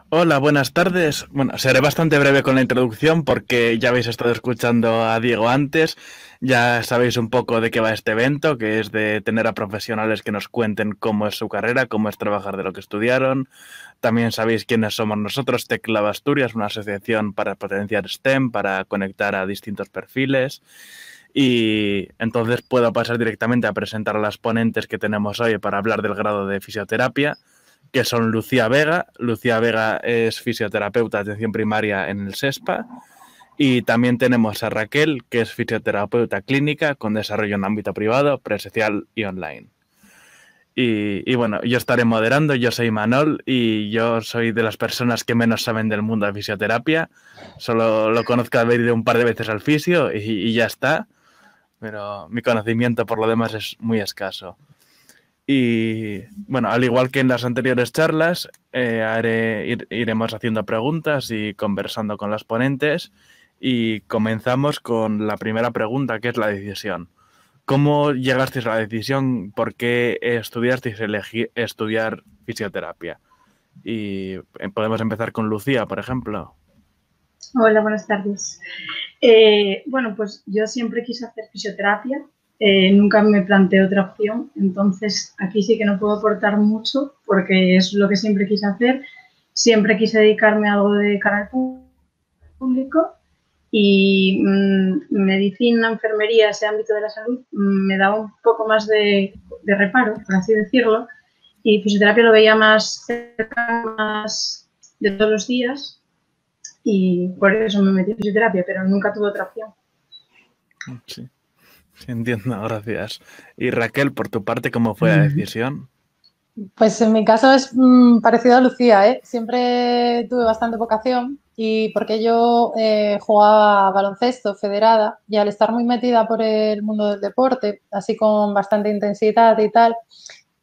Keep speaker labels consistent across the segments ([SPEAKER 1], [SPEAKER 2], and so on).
[SPEAKER 1] Hola, buenas tardes. Bueno, seré bastante breve con la introducción porque ya habéis estado escuchando a Diego antes. Ya sabéis un poco de qué va este evento, que es de tener a profesionales que nos cuenten cómo es su carrera, cómo es trabajar de lo que estudiaron. También sabéis quiénes somos nosotros, Teclab Asturias, una asociación para potenciar STEM, para conectar a distintos perfiles. Y entonces puedo pasar directamente a presentar a las ponentes que tenemos hoy para hablar del grado de fisioterapia, que son Lucía Vega. Lucía Vega es fisioterapeuta de atención primaria en el SESPA. Y también tenemos a Raquel, que es fisioterapeuta clínica con desarrollo en ámbito privado, presencial y online. Y bueno, yo estaré moderando, yo soy Manol y yo soy de las personas que menos saben del mundo de fisioterapia. Solo lo conozco haber ido un par de veces al fisio y ya está. Pero mi conocimiento por lo demás es muy escaso. Y bueno, al igual que en las anteriores charlas, iremos haciendo preguntas y conversando con las ponentes. Y comenzamos con la primera pregunta, que es la decisión. ¿Cómo llegasteis a la decisión? ¿Por qué estudiasteis estudiar fisioterapia? Y podemos empezar con Lucía, por ejemplo.
[SPEAKER 2] Hola, buenas tardes. Bueno, pues yo siempre quise hacer fisioterapia. Nunca me planteé otra opción, entonces aquí sí que no puedo aportar mucho porque es lo que siempre quise hacer. Siempre quise dedicarme a algo de cara al público y medicina, enfermería, ese ámbito de la salud me daba un poco más de reparo, por así decirlo, y fisioterapia lo veía más cerca, más de todos los días y por eso me metí en fisioterapia, pero nunca tuve otra opción.
[SPEAKER 1] Sí. Sí, entiendo, gracias. Y Raquel, por tu parte, ¿cómo fue la decisión?
[SPEAKER 3] Pues en mi caso es parecido a Lucía, ¿eh? Siempre tuve bastante vocación y porque yo jugaba baloncesto federada y al estar muy metida por el mundo del deporte, así con bastante intensidad y tal,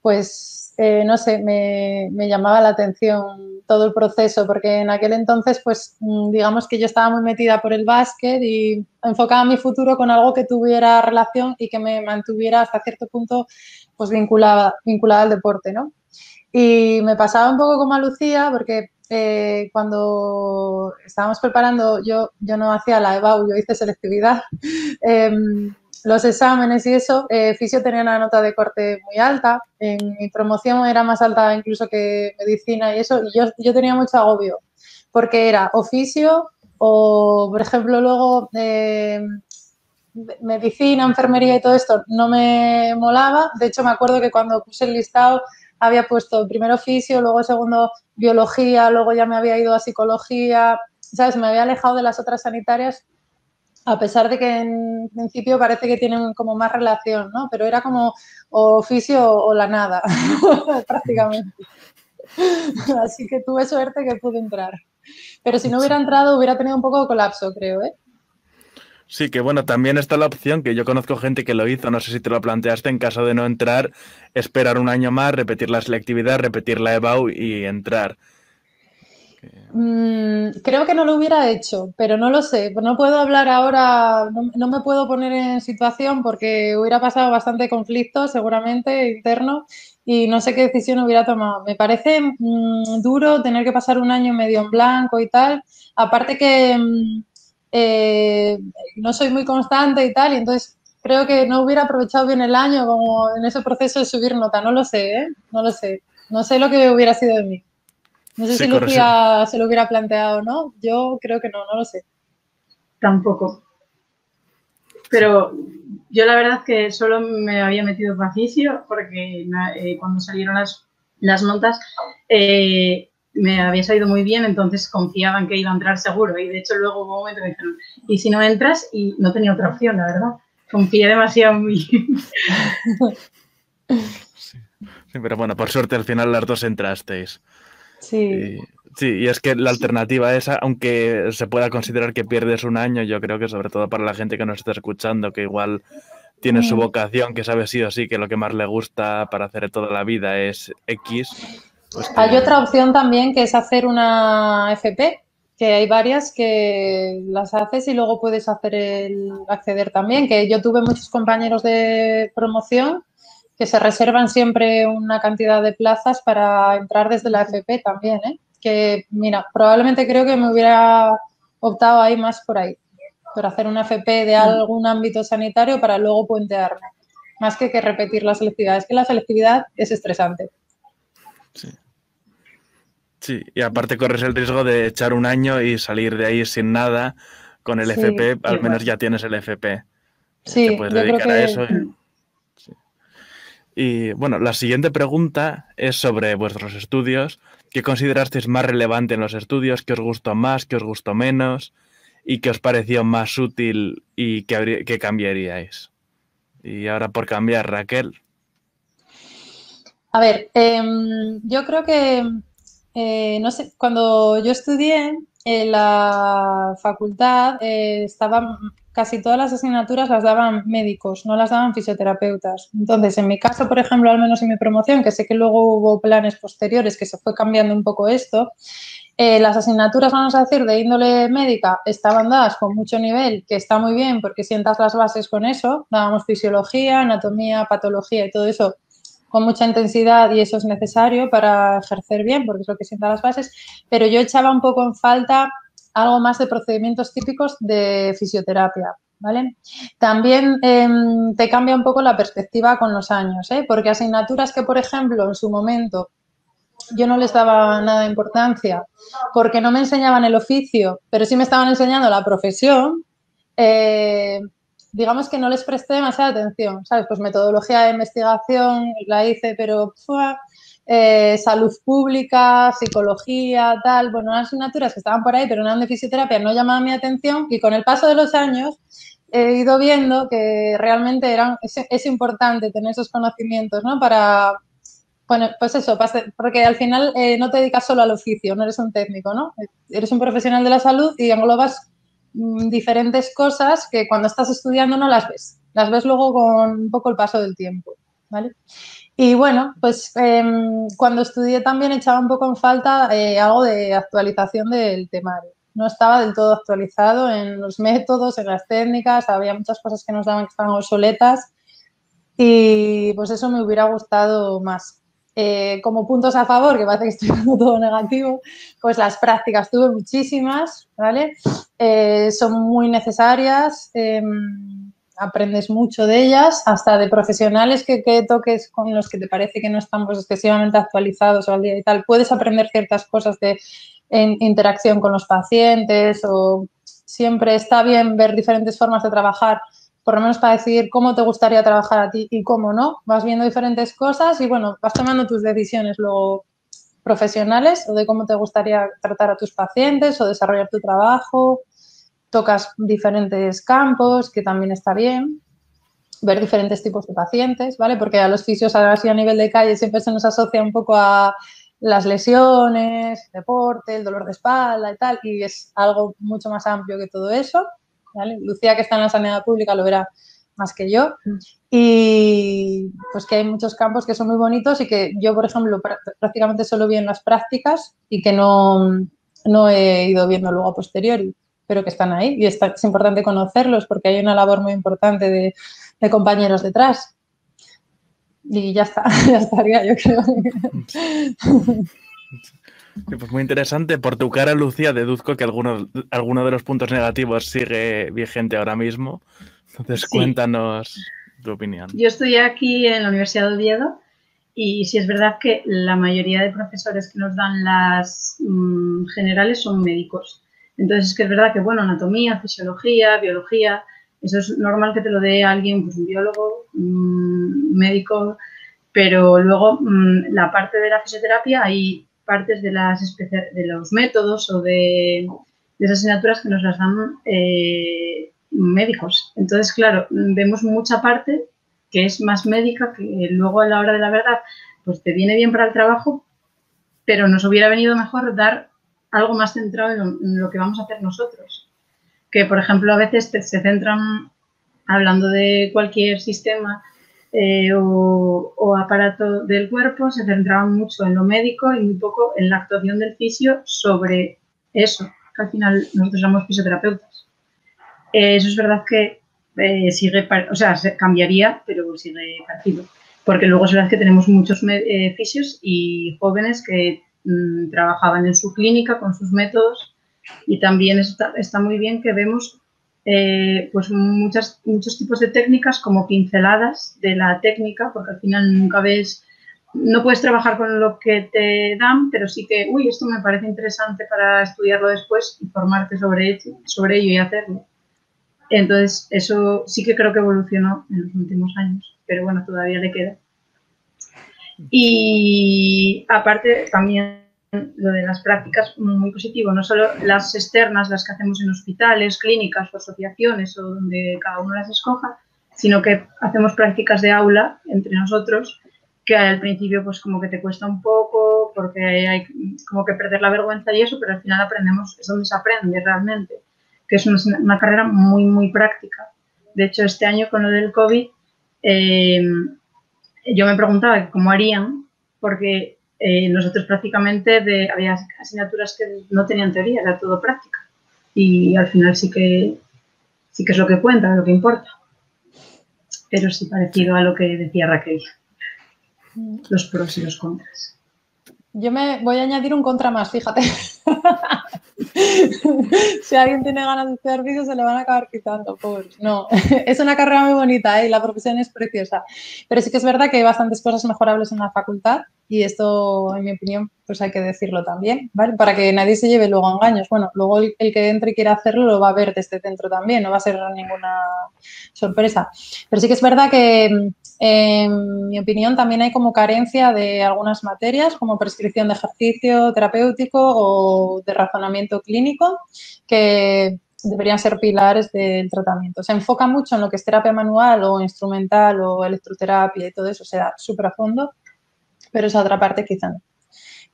[SPEAKER 3] pues no sé, me llamaba la atención todo el proceso porque en aquel entonces pues digamos que yo estaba muy metida por el básquet y enfocaba mi futuro con algo que tuviera relación y que me mantuviera hasta cierto punto pues vinculada al deporte, ¿no? Y me pasaba un poco como a Lucía porque cuando estábamos preparando, yo no hacía la EBAU, yo hice selectividad, los exámenes y eso, fisio tenía una nota de corte muy alta, en mi promoción era más alta incluso que medicina y eso, y yo tenía mucho agobio, porque era o fisio o, por ejemplo, luego medicina, enfermería y todo esto no me molaba. De hecho, me acuerdo que cuando puse el listado había puesto primero fisio, luego segundo biología, luego ya me había ido a psicología, ¿sabes? Me había alejado de las otras sanitarias, a pesar de que en principio parece que tienen como más relación, ¿no? Pero era como o fisio o la nada, prácticamente. Así que tuve suerte que pude entrar. Pero si no hubiera entrado, hubiera tenido un poco de colapso, creo, ¿eh?
[SPEAKER 1] Sí, que bueno, también está la opción, que yo conozco gente que lo hizo, no sé si te lo planteaste, en caso de no entrar, esperar un año más, repetir la selectividad, repetir la EBAU y entrar.
[SPEAKER 3] Creo que no lo hubiera hecho, pero no lo sé. No puedo hablar ahora, no me puedo poner en situación porque hubiera pasado bastante conflicto seguramente interno y no sé qué decisión hubiera tomado. Me parece duro tener que pasar un año medio en blanco y tal. Aparte que no soy muy constante y tal, y entonces creo que no hubiera aprovechado bien el año como en ese proceso de subir nota. No lo sé, ¿eh? No lo sé. No sé lo que hubiera sido de mí. No sé si Lucía se lo hubiera planteado o no. Yo creo que no lo sé.
[SPEAKER 2] Tampoco. Pero yo la verdad que solo me había metido para fisio porque cuando salieron las notas me había salido muy bien, entonces confiaban que iba a entrar seguro. Y de hecho luego hubo un momento que me dijeron, ¿y si no entras? Y no tenía otra opción, la verdad. Confié demasiado en mí.
[SPEAKER 1] Sí, pero bueno, por suerte al final las dos entrasteis.
[SPEAKER 3] Sí.
[SPEAKER 1] Sí, y es que la alternativa esa, aunque se pueda considerar que pierdes un año, yo creo que sobre todo para la gente que nos está escuchando, que igual tiene su vocación, que sabe sí o sí que lo que más le gusta para hacer toda la vida es X. Pues que...
[SPEAKER 3] Hay otra opción también que es hacer una FP, que hay varias que las haces y luego puedes hacer el acceder también, que yo tuve muchos compañeros de promoción que se reservan siempre una cantidad de plazas para entrar desde la FP también, ¿eh? Que, mira, probablemente creo que me hubiera optado ahí más por ahí, por hacer una FP de algún ámbito sanitario para luego puentearme, más que repetir la selectividad. Es que la selectividad es estresante.
[SPEAKER 1] Sí. Sí, y aparte corres el riesgo de echar un año y salir de ahí sin nada. Con el FP, al menos ya tienes el FP.
[SPEAKER 3] Sí,
[SPEAKER 1] te puedes
[SPEAKER 3] yo creo
[SPEAKER 1] dedicar a
[SPEAKER 3] que...
[SPEAKER 1] eso. Sí. Y bueno, la siguiente pregunta es sobre vuestros estudios. ¿Qué considerasteis más relevante en los estudios? ¿Qué os gustó más? ¿Qué os gustó menos? ¿Y qué os pareció más útil y qué cambiaríais? Y ahora por cambiar, Raquel.
[SPEAKER 3] A ver, yo creo que, no sé, cuando yo estudié en la facultad, estaban casi todas las asignaturas las daban médicos, no las daban fisioterapeutas. Entonces, en mi caso, por ejemplo, al menos en mi promoción, que sé que luego hubo planes posteriores que se fue cambiando un poco esto, las asignaturas, vamos a decir, de índole médica estaban dadas con mucho nivel, que está muy bien porque sientas las bases con eso. Dábamos fisiología, anatomía, patología y todo eso con mucha intensidad y eso es necesario para ejercer bien porque es lo que sienta las bases, pero yo echaba un poco en falta algo más de procedimientos típicos de fisioterapia, ¿vale? También te cambia un poco la perspectiva con los años, ¿eh? Porque asignaturas que, por ejemplo, en su momento yo no les daba nada de importancia porque no me enseñaban el oficio, pero sí me estaban enseñando la profesión, digamos que no les presté demasiada atención, ¿sabes? Pues metodología de investigación la hice, pero salud pública, psicología, tal, bueno, unas asignaturas que estaban por ahí, pero eran de fisioterapia, no llamaban mi atención y con el paso de los años he ido viendo que realmente es importante tener esos conocimientos, ¿no? Para, bueno, pues eso, porque al final no te dedicas solo al oficio, no eres un técnico, ¿no? Eres un profesional de la salud y englobas diferentes cosas que cuando estás estudiando no las ves luego con un poco el paso del tiempo, ¿vale? Y bueno, pues cuando estudié también echaba un poco en falta algo de actualización del temario. No estaba del todo actualizado en los métodos, en las técnicas, había muchas cosas que nos daban que estaban obsoletas y pues eso me hubiera gustado más. Como puntos a favor, que parece que estoy dando todo negativo, pues las prácticas tuve muchísimas, ¿vale? Son muy necesarias, aprendes mucho de ellas, hasta de profesionales que toques con los que te parece que no están pues, excesivamente actualizados o al día y tal. Puedes aprender ciertas cosas en interacción con los pacientes o siempre está bien ver diferentes formas de trabajar, por lo menos para decidir cómo te gustaría trabajar a ti y cómo no. Vas viendo diferentes cosas y, bueno, vas tomando tus decisiones luego profesionales o de cómo te gustaría tratar a tus pacientes o desarrollar tu trabajo. Tocas diferentes campos, que también está bien. Ver diferentes tipos de pacientes, ¿vale? Porque a los fisios, así a nivel de calle, siempre se nos asocia un poco a las lesiones, deporte, el dolor de espalda y tal, y es algo mucho más amplio que todo eso, ¿vale? Lucía, que está en la sanidad pública, lo verá más que yo. Y pues que hay muchos campos que son muy bonitos y que yo, por ejemplo, prácticamente solo vi en las prácticas y que no he ido viendo luego a posteriori, pero que están ahí y es importante conocerlos porque hay una labor muy importante de compañeros detrás. Y ya está, ya estaría, yo creo.
[SPEAKER 1] Pues muy interesante. Por tu cara, Lucía, deduzco que alguno de los puntos negativos sigue vigente ahora mismo. Entonces, sí, cuéntanos tu opinión.
[SPEAKER 2] Yo estoy aquí en la Universidad de Oviedo y sí es verdad que la mayoría de profesores que nos dan las generales son médicos. Entonces, es que es verdad que, bueno, anatomía, fisiología, biología, eso es normal que te lo dé alguien, pues un biólogo, médico, pero luego la parte de la fisioterapia hay partes de los métodos o de esas asignaturas que nos las dan médicos. Entonces, claro, vemos mucha parte que es más médica, que luego a la hora de la verdad pues te viene bien para el trabajo, pero nos hubiera venido mejor dar algo más centrado en lo que vamos a hacer nosotros. Que, por ejemplo, a veces se centran, hablando de cualquier sistema o aparato del cuerpo, se centraban mucho en lo médico y muy poco en la actuación del fisio sobre eso. que al final nosotros somos fisioterapeutas. Eso es verdad que sigue, o sea, cambiaría, pero sigue parecido. Porque luego es verdad que tenemos muchos fisios y jóvenes que trabajaban en su clínica con sus métodos, y también está muy bien que vemos pues muchos tipos de técnicas como pinceladas de la técnica, porque al final nunca ves, no puedes trabajar con lo que te dan, pero sí que, uy, esto me parece interesante para estudiarlo después y formarte sobre ello y hacerlo. Entonces, eso sí que creo que evolucionó en los últimos años, pero bueno, todavía le queda. Y aparte, también lo de las prácticas, muy positivo, no solo las externas, las que hacemos en hospitales, clínicas o asociaciones o donde cada uno las escoja, sino que hacemos prácticas de aula entre nosotros, que al principio pues como que te cuesta un poco porque hay como que perder la vergüenza y eso, pero al final aprendemos, es donde se aprende realmente, que es una carrera muy, muy práctica. De hecho, este año con lo del COVID, yo me preguntaba cómo harían, porque nosotros prácticamente había asignaturas que no tenían teoría, era todo práctica. Y al final sí que es lo que cuenta, lo que importa. Pero sí parecido a lo que decía Raquel, los pros y los contras.
[SPEAKER 3] Yo me voy a añadir un contra más, fíjate. Si alguien tiene ganas de hacer vídeos se le van a acabar quitando, pobre. No, es una carrera muy bonita y la profesión es preciosa. Pero sí que es verdad que hay bastantes cosas mejorables en la facultad y esto, en mi opinión, pues hay que decirlo también, ¿vale? Para que nadie se lleve luego engaños. Bueno, luego el que entre y quiera hacerlo lo va a ver desde dentro también, no va a ser ninguna sorpresa. Pero sí que es verdad que en mi opinión, también hay como carencia de algunas materias, como prescripción de ejercicio terapéutico o de razonamiento clínico, que deberían ser pilares del tratamiento. Se enfoca mucho en lo que es terapia manual o instrumental o electroterapia y todo eso, se da súper a fondo, pero esa otra parte quizá no.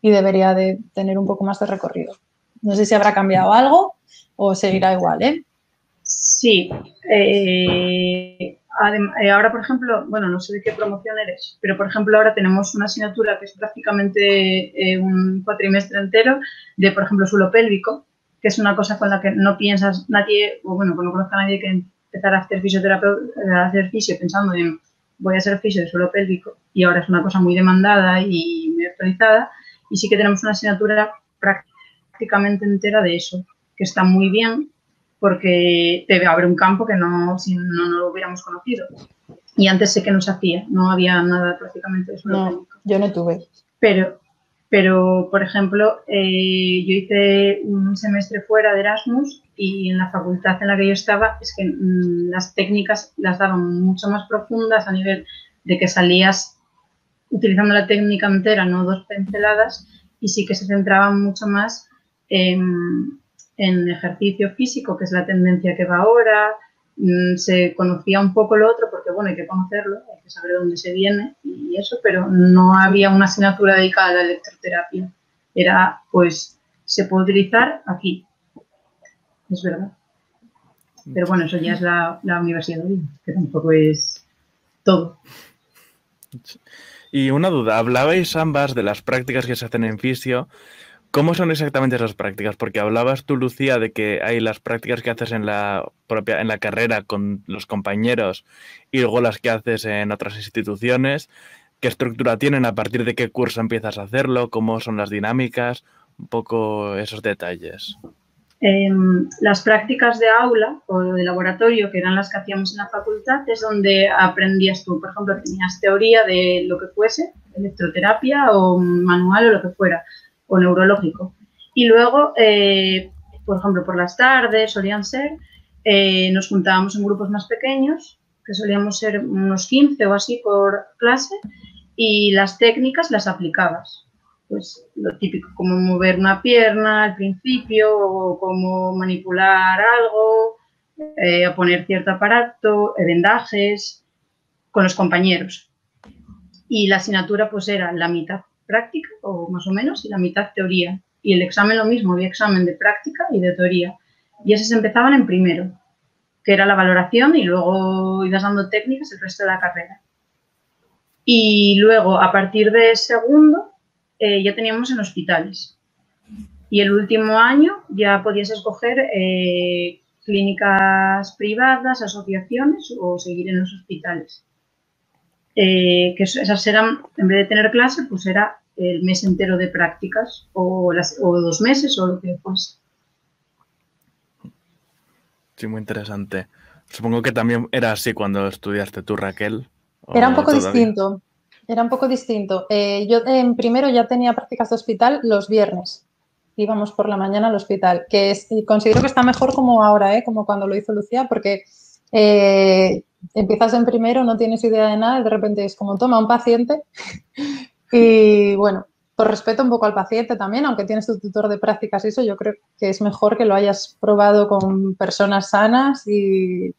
[SPEAKER 3] Y debería de tener un poco más de recorrido. No sé si habrá cambiado algo o seguirá igual, ¿eh?
[SPEAKER 2] Sí. Ahora, por ejemplo, bueno, no sé de qué promoción eres, pero por ejemplo ahora tenemos una asignatura que es prácticamente un cuatrimestre entero de, por ejemplo, suelo pélvico, que es una cosa con la que no piensas nadie, o bueno, no conozco a nadie que empezar a hacer fisio pensando en voy a ser fisio de suelo pélvico, y ahora es una cosa muy demandada y muy actualizada, y sí que tenemos una asignatura prácticamente entera de eso, que está muy bien, porque te abre un campo que si no lo hubiéramos conocido. Y antes sé que no se hacía, no había nada prácticamente de suelo pélvico.
[SPEAKER 3] No, yo no tuve.
[SPEAKER 2] Pero por ejemplo, yo hice un semestre fuera de Erasmus y en la facultad en la que yo estaba es que las técnicas las daban mucho más profundas a nivel de que salías utilizando la técnica entera, no dos pinceladas, y sí que se centraban mucho más en ejercicio físico, que es la tendencia que va ahora. Se conocía un poco lo otro porque, bueno, hay que conocerlo, hay que saber de dónde se viene y eso, pero no había una asignatura dedicada a la electroterapia. Era, pues, se puede utilizar aquí, es verdad. Pero bueno, eso ya es la Universidad de Oviedo, que tampoco es todo.
[SPEAKER 1] Y una duda, hablabais ambas de las prácticas que se hacen en fisio. ¿Cómo son exactamente esas prácticas? Porque hablabas tú, Lucía, de que hay las prácticas que haces en la carrera con los compañeros y luego las que haces en otras instituciones. ¿Qué estructura tienen? ¿A partir de qué curso empiezas a hacerlo? ¿Cómo son las dinámicas? Un poco esos detalles.
[SPEAKER 2] Las prácticas de aula o de laboratorio, que eran las que hacíamos en la facultad, es donde aprendías tú. Por ejemplo, tenías teoría de lo que fuese, electroterapia o manual o lo que fuera, o neurológico. Y luego, por ejemplo, por las tardes solían ser, nos juntábamos en grupos más pequeños, que solíamos ser unos 15 o así por clase, y las técnicas las aplicabas. Pues lo típico, como mover una pierna al principio, o cómo manipular algo, a poner cierto aparato, vendajes, con los compañeros. Y la asignatura pues era la mitad práctica, o más o menos, y la mitad teoría. Y el examen lo mismo, había examen de práctica y de teoría. Y esos empezaban en primero, que era la valoración, y luego ibas dando técnicas el resto de la carrera. Y luego, a partir de segundo, ya teníamos en hospitales. Y el último año ya podías escoger clínicas privadas, asociaciones o seguir en los hospitales. Que esas eran, en vez de tener clase, pues era el mes entero de prácticas o 2 meses o lo que fuese.
[SPEAKER 1] Sí, muy interesante. Supongo que también era así cuando estudiaste tú, Raquel.
[SPEAKER 3] Era un poco
[SPEAKER 1] todavía.
[SPEAKER 3] distinto. Era un poco distinto. Yo en primero ya tenía prácticas de hospital los viernes. Íbamos por la mañana al hospital, que considero que está mejor como ahora, como cuando lo hizo Lucía, porque empiezas en primero, no tienes idea de nada y de repente es como toma un paciente y bueno, por respeto un poco al paciente también, aunque tienes tu tutor de prácticas y eso, yo creo que es mejor que lo hayas probado con personas sanas y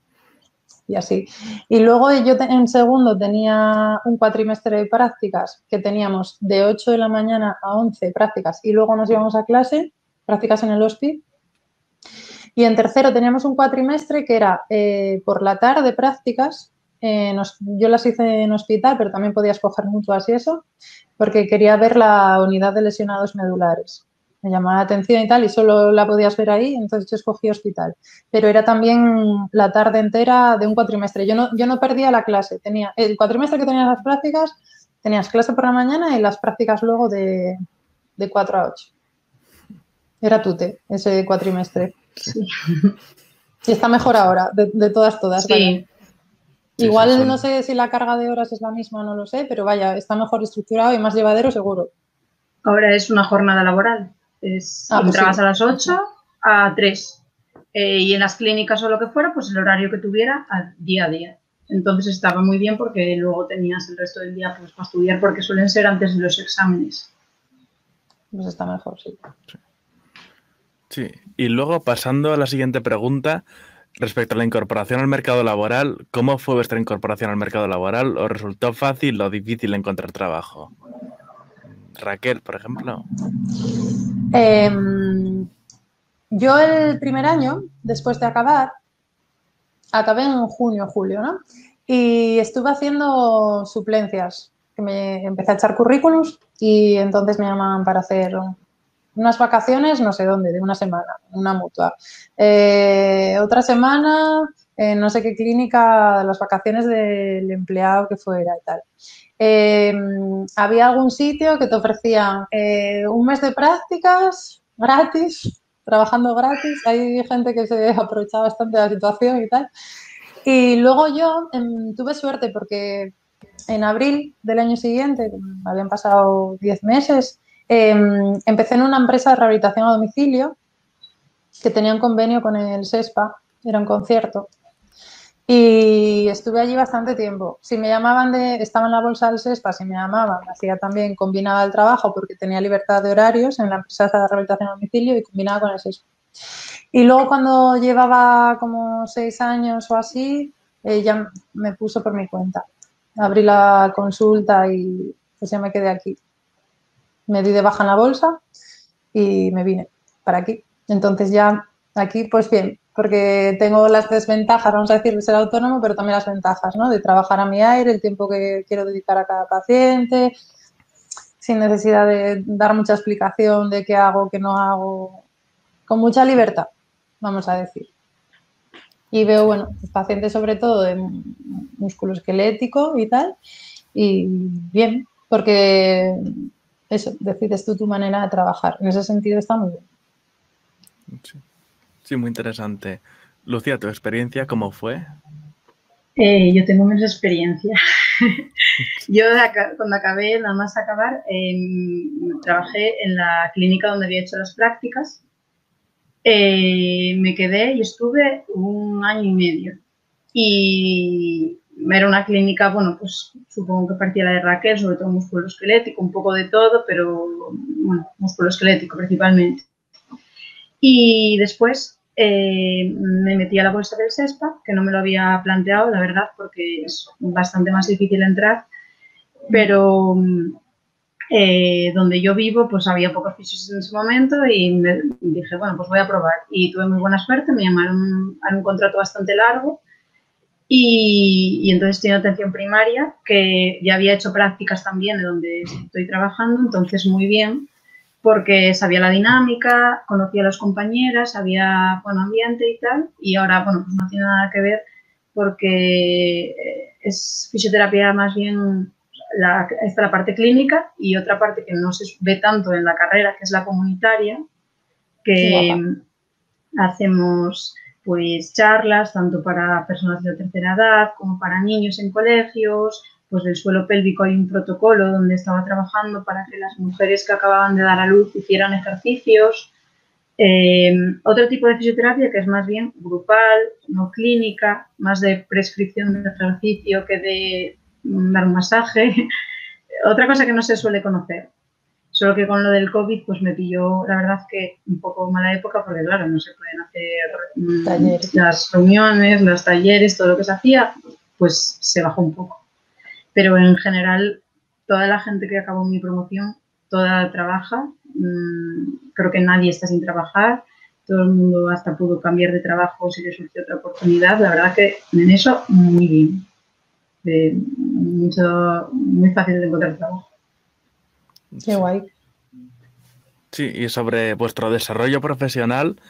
[SPEAKER 3] así. Y luego yo en segundo tenía un cuatrimestre de prácticas que teníamos de 8 de la mañana a 11 prácticas y luego nos íbamos a clase, prácticas en el hospi. Y en tercero teníamos un cuatrimestre que era por la tarde prácticas. Yo las hice en hospital, pero también podía escoger mutuas y eso, porque quería ver la unidad de lesionados medulares. Me llamaba la atención y tal, y solo la podías ver ahí, entonces yo escogí hospital. Pero era también la tarde entera de un cuatrimestre. Yo no perdía la clase. Tenía el cuatrimestre que tenías las prácticas, tenías clase por la mañana y las prácticas luego de 4 a 8. Era tute ese cuatrimestre.
[SPEAKER 2] Sí.
[SPEAKER 3] Y está mejor ahora, de todas,
[SPEAKER 2] Sí.
[SPEAKER 3] vaya.
[SPEAKER 1] Sí,
[SPEAKER 3] Igual
[SPEAKER 1] sí,
[SPEAKER 3] no sé si la carga de horas es la misma, no lo sé, pero vaya, está mejor estructurado y más llevadero seguro.
[SPEAKER 2] Ahora es una jornada laboral.
[SPEAKER 3] Pues
[SPEAKER 2] entrabas
[SPEAKER 3] sí.
[SPEAKER 2] a las 8 a 3. Y en las clínicas o lo que fuera, pues el horario que tuviera día a día. Entonces estaba muy bien porque luego tenías el resto del día pues, para estudiar porque suelen ser antes de los exámenes.
[SPEAKER 3] Pues está mejor, sí.
[SPEAKER 1] Sí, y luego pasando a la siguiente pregunta, respecto a la incorporación al mercado laboral, ¿cómo fue vuestra incorporación al mercado laboral? ¿Os resultó fácil o difícil encontrar trabajo? Raquel, por ejemplo.
[SPEAKER 3] Yo el primer año, después de acabar, acabé en junio, julio, ¿no? Y estuve haciendo suplencias, que me empecé a echar currículums y entonces me llamaban para hacer unas vacaciones, no sé dónde, de una semana, una mutua. Otra semana, en no sé qué clínica, las vacaciones del empleado que fuera y tal. Había algún sitio que te ofrecía un mes de prácticas gratis, trabajando gratis. Hay gente que se aprovechaba bastante de la situación y tal. Y luego yo tuve suerte porque en abril del año siguiente, habían pasado 10 meses, empecé en una empresa de rehabilitación a domicilio que tenía un convenio con el SESPA, era un concierto. Y estuve allí bastante tiempo. Si me llamaban estaba en la bolsa del SESPA, si me llamaban, hacía también, combinaba el trabajo porque tenía libertad de horarios en la empresa de rehabilitación a domicilio y combinaba con el SESPA. Y luego cuando llevaba como 6 años o así, ya me puso por mi cuenta. Abrí la consulta y pues ya me quedé aquí. Me di de baja en la bolsa y me vine para aquí. Entonces ya aquí pues bien, porque tengo las desventajas, vamos a decir, de ser autónomo, pero también las ventajas, ¿no? De trabajar a mi aire, el tiempo que quiero dedicar a cada paciente, sin necesidad de dar mucha explicación de qué hago, qué no hago, con mucha libertad, vamos a decir. Y veo, bueno, pacientes sobre todo de musculoesquelético y tal, y bien, porque eso, decides tú tu manera de trabajar. En ese sentido está muy bien.
[SPEAKER 1] Sí, muy interesante. Lucía, ¿tu experiencia cómo fue?
[SPEAKER 2] Yo tengo menos experiencia. Yo cuando acabé, nada más acabar, trabajé en la clínica donde había hecho las prácticas. Me quedé y estuve 1 año y medio. Y era una clínica, bueno, pues supongo que partía la de Raquel, sobre todo musculoesquelético, un poco de todo, pero bueno, musculoesquelético principalmente. Y después me metí a la bolsa del SESPA, que no me lo había planteado, la verdad, porque es bastante más difícil entrar, pero donde yo vivo pues había pocos pisos en ese momento y me dije, bueno, pues voy a probar. Y tuve muy buena suerte, me llamaron a un contrato bastante largo y entonces estoy en atención primaria, que ya había hecho prácticas también de donde estoy trabajando, entonces muy bien. porque sabía la dinámica, conocía a las compañeras, había buen ambiente y tal, y ahora, bueno, pues no tiene nada que ver porque es fisioterapia más bien, está la parte clínica y otra parte que no se ve tanto en la carrera, que es la comunitaria, que hacemos pues charlas tanto para personas de tercera edad como para niños en colegios. Pues del suelo pélvico hay un protocolo donde estaba trabajando para que las mujeres que acababan de dar a luz hicieran ejercicios. Otro tipo de fisioterapia que es más bien grupal, no clínica, más de prescripción de ejercicio que de dar un masaje. Otra cosa que no se suele conocer. Solo que con lo del COVID pues me pilló, la verdad, que un poco mala época porque, claro, no se pueden hacer las reuniones, los talleres, todo lo que se hacía, pues se bajó un poco. Pero en general, toda la gente que acabó mi promoción, toda trabaja. Creo que nadie está sin trabajar. Todo el mundo hasta pudo cambiar de trabajo si le surgió otra oportunidad. La verdad que en eso muy bien. Muy fácil de encontrar trabajo.
[SPEAKER 3] Qué guay.
[SPEAKER 1] Sí, y sobre vuestro desarrollo profesional,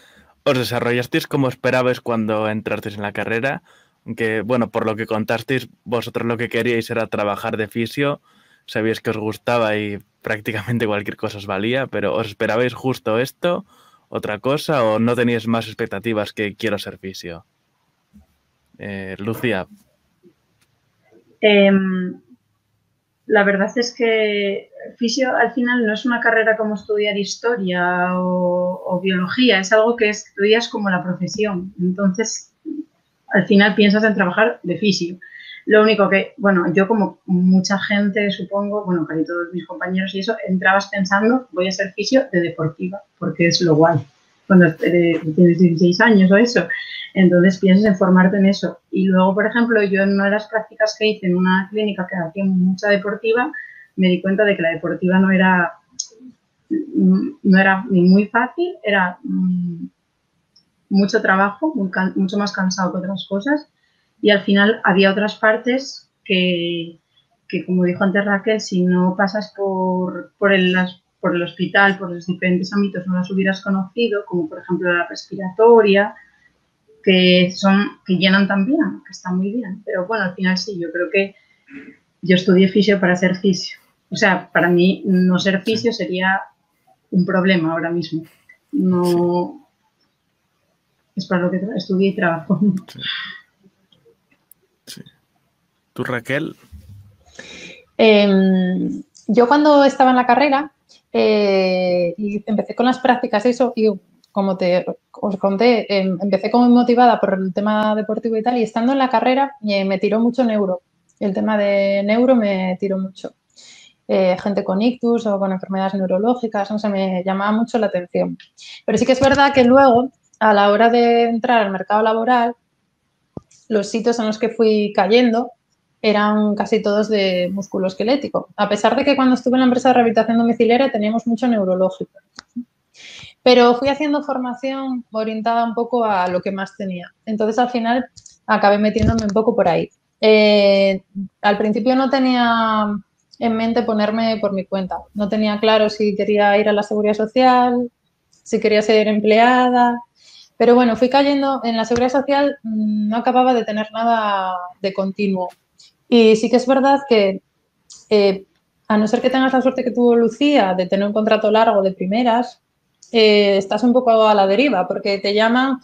[SPEAKER 1] ¿os desarrollasteis como esperabais cuando entrasteis en la carrera? Aunque, bueno, por lo que contasteis, vosotros lo que queríais era trabajar de fisio, sabíais que os gustaba y prácticamente cualquier cosa os valía, pero ¿os esperabais justo esto, otra cosa, o no teníais más expectativas que quiero ser fisio? Lucía.
[SPEAKER 2] La verdad es que fisio al final no es una carrera como estudiar historia o biología, es algo que estudias como la profesión. Entonces, al final piensas en trabajar de fisio. Lo único que, bueno, yo como mucha gente, supongo, bueno, casi todos mis compañeros y eso, entrabas pensando, voy a ser fisio de deportiva, porque es lo guay, cuando tienes 16 años o eso. Entonces piensas en formarte en eso. Y luego, por ejemplo, yo en una de las prácticas que hice en una clínica que hacía mucha deportiva, me di cuenta de que la deportiva no era ni muy fácil, era mucho trabajo, mucho más cansado que otras cosas. Y al final había otras partes que como dijo antes Raquel, si no pasas por el hospital, por los diferentes ámbitos, no las hubieras conocido, como por ejemplo la respiratoria, que llenan también, que está muy bien. Pero bueno, al final sí, yo creo que yo estudié fisio para ser fisio. O sea, para mí no ser fisio sería un problema ahora mismo. No es para lo que estudié y trabajo.
[SPEAKER 1] Sí. ¿Tú, Raquel?
[SPEAKER 3] Yo cuando estaba en la carrera y empecé con las prácticas eso, y como os conté, empecé como muy motivada por el tema deportivo y tal, y estando en la carrera me tiró mucho neuro. El tema de neuro me tiró mucho. Gente con ictus o con enfermedades neurológicas, no sé, me llamaba mucho la atención. Pero sí que es verdad que luego, a la hora de entrar al mercado laboral, los sitios en los que fui cayendo eran casi todos de músculo esquelético, a pesar de que cuando estuve en la empresa de rehabilitación domiciliaria teníamos mucho neurológico. Pero fui haciendo formación orientada un poco a lo que más tenía. Entonces, al final, acabé metiéndome un poco por ahí. Al principio no tenía en mente ponerme por mi cuenta. No tenía claro si quería ir a la seguridad social, si quería ser empleada. Pero bueno, fui cayendo en la seguridad social, no acababa de tener nada de continuo. Y sí que es verdad que, a no ser que tengas la suerte que tuvo Lucía de tener un contrato largo de primeras, estás un poco a la deriva porque te llaman,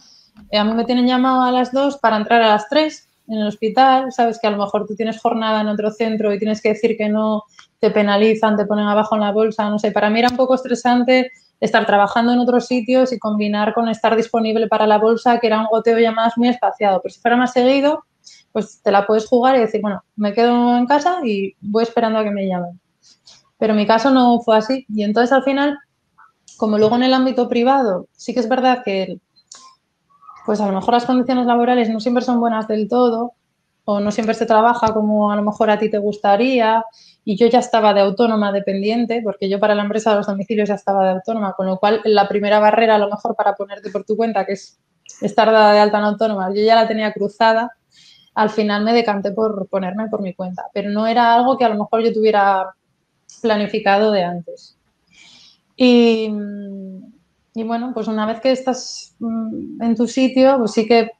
[SPEAKER 3] a mí me tienen llamado a las 2 para entrar a las 3 en el hospital, sabes que a lo mejor tú tienes jornada en otro centro y tienes que decir que no, te penalizan, te ponen abajo en la bolsa, no sé, para mí era un poco estresante estar trabajando en otros sitios y combinar con estar disponible para la bolsa, que era un goteo de llamadas muy espaciado, pero si fuera más seguido, pues te la puedes jugar y decir, bueno, me quedo en casa y voy esperando a que me llamen. Pero en mi caso no fue así y entonces al final, como luego en el ámbito privado, sí que es verdad que pues a lo mejor las condiciones laborales no siempre son buenas del todo o no siempre se trabaja como a lo mejor a ti te gustaría y yo ya estaba de autónoma dependiente porque yo para la empresa de los domicilios ya estaba de autónoma, con lo cual la primera barrera a lo mejor para ponerte por tu cuenta, que es estar dada de alta en autónoma, yo ya la tenía cruzada. Al final me decanté por ponerme por mi cuenta, pero no era algo que a lo mejor yo tuviera planificado de antes. Y, y bueno, pues una vez que estás en tu sitio, pues sí que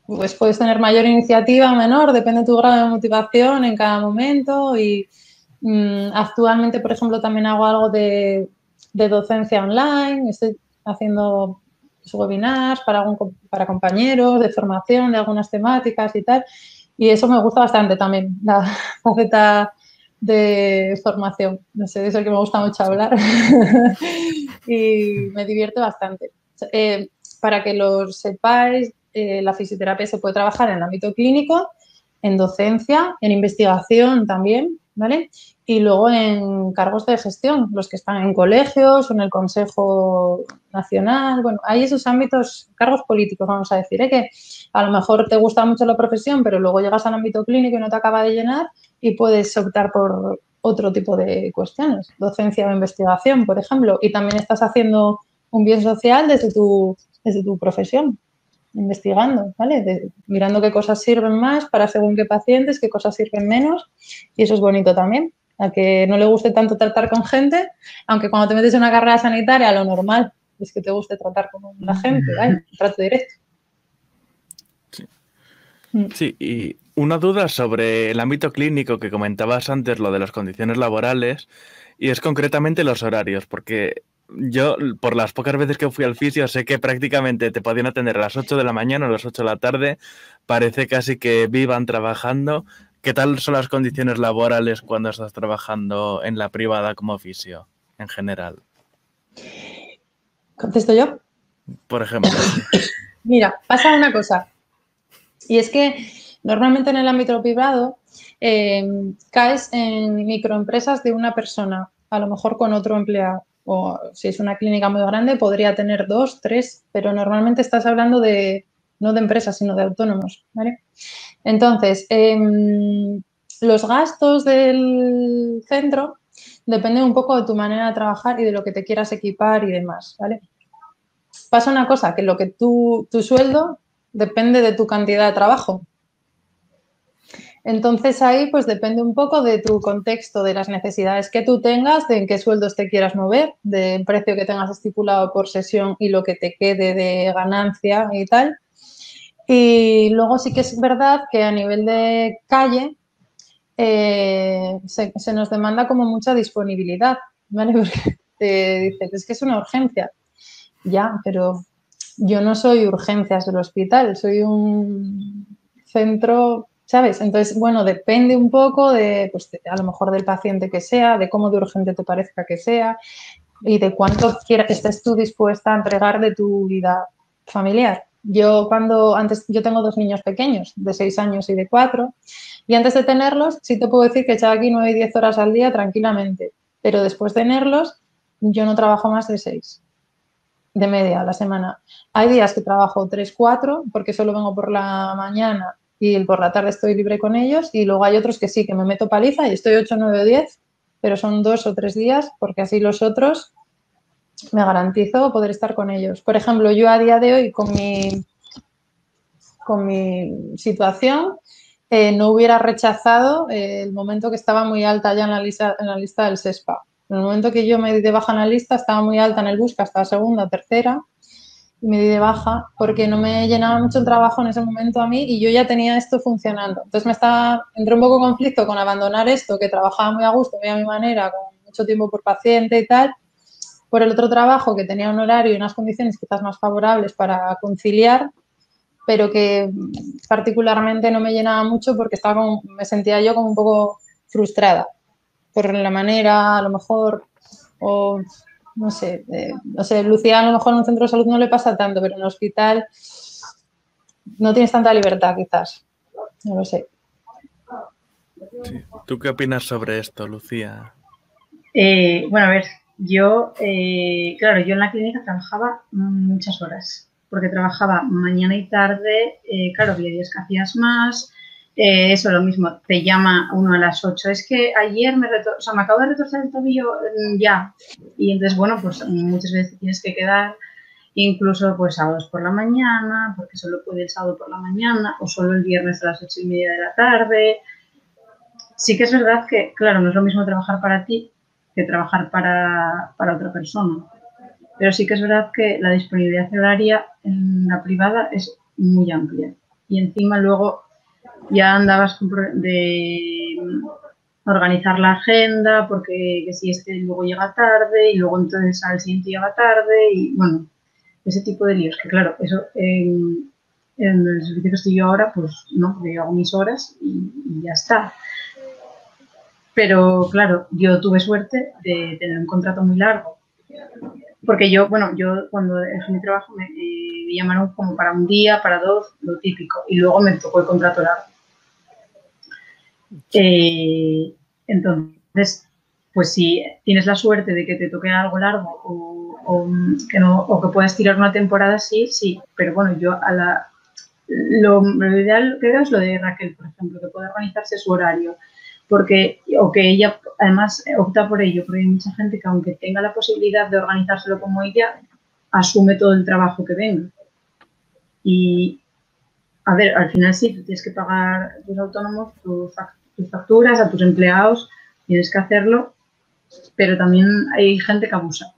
[SPEAKER 3] pues puedes tener mayor iniciativa o menor, depende de tu grado de motivación en cada momento. Y actualmente, por ejemplo, también hago algo de docencia online, estoy haciendo pues, webinars para compañeros de formación de algunas temáticas y tal. Y eso me gusta bastante también, la faceta de formación. No sé, es el que me gusta mucho hablar y me divierte bastante. Para que lo sepáis, la fisioterapia se puede trabajar en el ámbito clínico, en docencia, en investigación también, ¿vale? Y luego en cargos de gestión, los que están en colegios o en el Consejo Nacional. Bueno, hay esos ámbitos, cargos políticos, vamos a decir, que a lo mejor te gusta mucho la profesión, pero luego llegas al ámbito clínico y no te acaba de llenar y puedes optar por otro tipo de cuestiones, docencia o investigación, por ejemplo, y también estás haciendo un bien social desde tu profesión, investigando, ¿vale? Mirando qué cosas sirven más para según qué pacientes, qué cosas sirven menos, y eso es bonito también. A que no le guste tanto tratar con gente, aunque cuando te metes en una carrera sanitaria, lo normal es que te guste tratar con la gente, ¿vale? Trato directo.
[SPEAKER 1] Sí, y una duda sobre el ámbito clínico que comentabas antes, lo de las condiciones laborales, y es concretamente los horarios, porque yo, por las pocas veces que fui al fisio, sé que prácticamente te podían atender a las 8 de la mañana o a las 8 de la tarde, parece casi que vivan trabajando. ¿Qué tal son las condiciones laborales cuando estás trabajando en la privada como fisio, en general?
[SPEAKER 3] ¿Contesto yo?
[SPEAKER 1] Por ejemplo, sí.
[SPEAKER 3] Mira, pasa una cosa. Y es que normalmente en el ámbito privado caes en microempresas de una persona, a lo mejor con otro empleado. O si es una clínica muy grande, podría tener 2, 3, pero normalmente estás hablando no de empresas, sino de autónomos, ¿vale? Entonces, los gastos del centro dependen un poco de tu manera de trabajar y de lo que te quieras equipar y demás, ¿vale? Pasa una cosa, que lo que tu sueldo depende de tu cantidad de trabajo. Entonces ahí pues depende un poco de tu contexto, de las necesidades que tú tengas, de en qué sueldos te quieras mover, del precio que tengas estipulado por sesión y lo que te quede de ganancia y tal. Y luego sí que es verdad que a nivel de calle se nos demanda como mucha disponibilidad, ¿vale? Porque te dices, es que es una urgencia. Ya, pero yo no soy urgencias del hospital, soy un centro, ¿sabes? Entonces, bueno, depende un poco pues, a lo mejor del paciente que sea, de cómo de urgente te parezca que sea y de cuánto estés tú dispuesta a entregar de tu vida familiar. Yo tengo 2 niños pequeños, de 6 años y de 4, y antes de tenerlos, sí te puedo decir que echaba aquí 9 y 10 horas al día tranquilamente, pero después de tenerlos, yo no trabajo más de 6 de media a la semana. Hay días que trabajo 3, 4 porque solo vengo por la mañana y por la tarde estoy libre con ellos, y luego hay otros que sí, que me meto paliza y estoy 8, 9 o 10, pero son 2 o 3 días porque así los otros me garantizo poder estar con ellos. Por ejemplo, yo a día de hoy con mi situación no hubiera rechazado el momento que estaba muy alta ya en la lista del SESPA. En el momento que yo me di de baja en la lista, estaba muy alta en el busca, hasta segunda, tercera, y me di de baja porque no me llenaba mucho el trabajo en ese momento a mí y yo ya tenía esto funcionando. Entonces entré un poco en conflicto con abandonar esto, que trabajaba muy a gusto, muy a mi manera, con mucho tiempo por paciente y tal, por el otro trabajo que tenía un horario y unas condiciones quizás más favorables para conciliar, pero que particularmente no me llenaba mucho porque me sentía yo como un poco frustrada por la manera, a lo mejor, o no sé, Lucía a lo mejor en un centro de salud no le pasa tanto, pero en el hospital no tienes tanta libertad quizás, no lo sé.
[SPEAKER 1] Sí. ¿Tú qué opinas sobre esto, Lucía?
[SPEAKER 2] Bueno, a ver, claro, yo en la clínica trabajaba muchas horas, porque trabajaba mañana y tarde, claro, había días que hacías más, eso lo mismo, te llama uno a las 8, es que ayer me acabo de retorcer el tobillo ya, y entonces, bueno, pues muchas veces tienes que quedar, incluso pues sábados por la mañana, porque solo puede el sábado por la mañana, o solo el viernes a las 8:30 de la tarde. Sí que es verdad que, claro, no es lo mismo trabajar para ti que trabajar para otra persona. Pero sí que es verdad que la disponibilidad horaria en la privada es muy amplia. Y encima luego ya andabas de organizar la agenda, porque que si este luego llega tarde y luego entonces al siguiente llega tarde y bueno, ese tipo de líos. Que claro, eso en el servicio que estoy yo ahora, pues no, porque yo hago mis horas y ya está. Pero claro, yo tuve suerte de tener un contrato muy largo. Porque yo cuando dejé mi trabajo me llamaron como para un día, para dos, lo típico. Y luego me tocó el contrato largo. Entonces, pues si tienes la suerte de que te toque algo largo o que puedas tirar una temporada, sí. Pero bueno, yo lo ideal que veo es lo de Raquel, por ejemplo, que pueda organizarse su horario. O que ella además opta por ello, porque hay mucha gente que aunque tenga la posibilidad de organizárselo como ella, asume todo el trabajo que venga. Y, a ver, al final sí, tú tienes que pagar a tus autónomos, tus facturas, a tus empleados, tienes que hacerlo, pero también hay gente que abusa.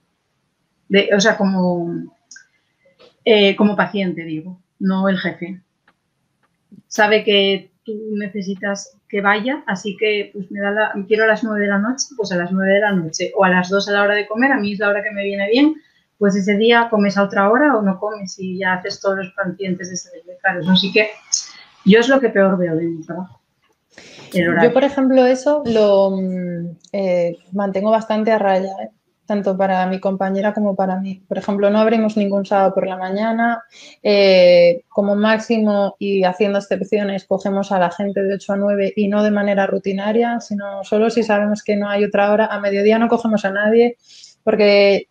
[SPEAKER 2] O sea, como paciente, digo, no el jefe. Sabe que tú necesitas que vaya, así que pues quiero a las 9 de la noche, pues a las 9 de la noche, o a las 2 a la hora de comer, a mí es la hora que me viene bien, pues ese día comes a otra hora o no comes y ya haces todos los pacientes de ese día. Claro, eso sí que yo es lo que peor veo de mi trabajo.
[SPEAKER 3] Yo, por ejemplo, eso lo mantengo bastante a raya, tanto para mi compañera como para mí. Por ejemplo, no abrimos ningún sábado por la mañana. Como máximo, y haciendo excepciones, cogemos a la gente de 8 a 9 y no de manera rutinaria, sino solo si sabemos que no hay otra hora. A mediodía no cogemos a nadie porque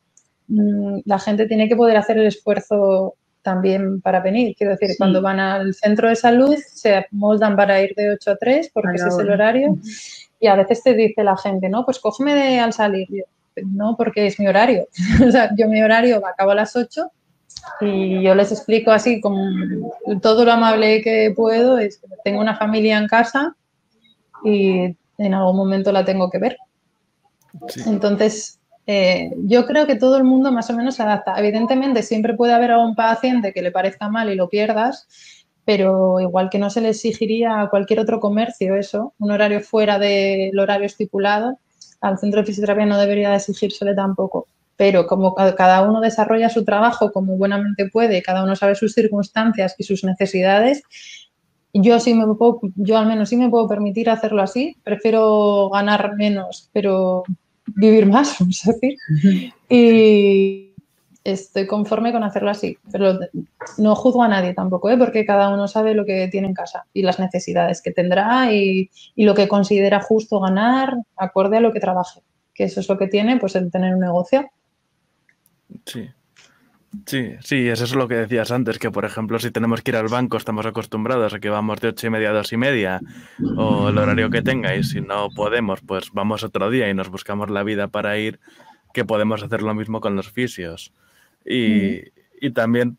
[SPEAKER 3] la gente tiene que poder hacer el esfuerzo también para venir. Quiero decir, cuando van al centro de salud se moldan para ir de 8 a 3 porque ese es el horario. Y a veces te dice la gente, no, pues cógeme al salir. Yo, no, porque es mi horario. O sea, yo mi horario acabo a las 8 y yo les explico así como todo lo amable que puedo, es que tengo una familia en casa y en algún momento la tengo que ver. Sí. Entonces, yo creo que todo el mundo más o menos se adapta. Evidentemente, siempre puede haber algún paciente que le parezca mal y lo pierdas, pero igual que no se le exigiría a cualquier otro comercio eso, un horario fuera del horario estipulado, al centro de fisioterapia no debería exigírsele tampoco. Pero como cada uno desarrolla su trabajo como buenamente puede, cada uno sabe sus circunstancias y sus necesidades, yo al menos sí me puedo permitir hacerlo así. Prefiero ganar menos, pero vivir más, vamos a decir. Y estoy conforme con hacerlo así. Pero no juzgo a nadie tampoco, porque cada uno sabe lo que tiene en casa y las necesidades que tendrá y lo que considera justo ganar acorde a lo que trabaje. Que eso es lo que tiene, pues, el tener un negocio.
[SPEAKER 1] Sí, eso es lo que decías antes, que por ejemplo si tenemos que ir al banco estamos acostumbrados a que vamos de 8:30 a 2:30 o el horario que tengáis, si no podemos pues vamos otro día y nos buscamos la vida para ir, que podemos hacer lo mismo con los fisios. Y también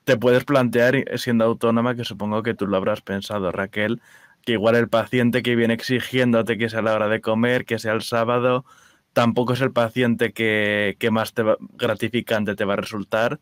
[SPEAKER 1] te puedes plantear, siendo autónoma, que supongo que tú lo habrás pensado, Raquel, que igual el paciente que viene exigiéndote que sea la hora de comer, que sea el sábado, tampoco es el paciente que más gratificante te va a resultar,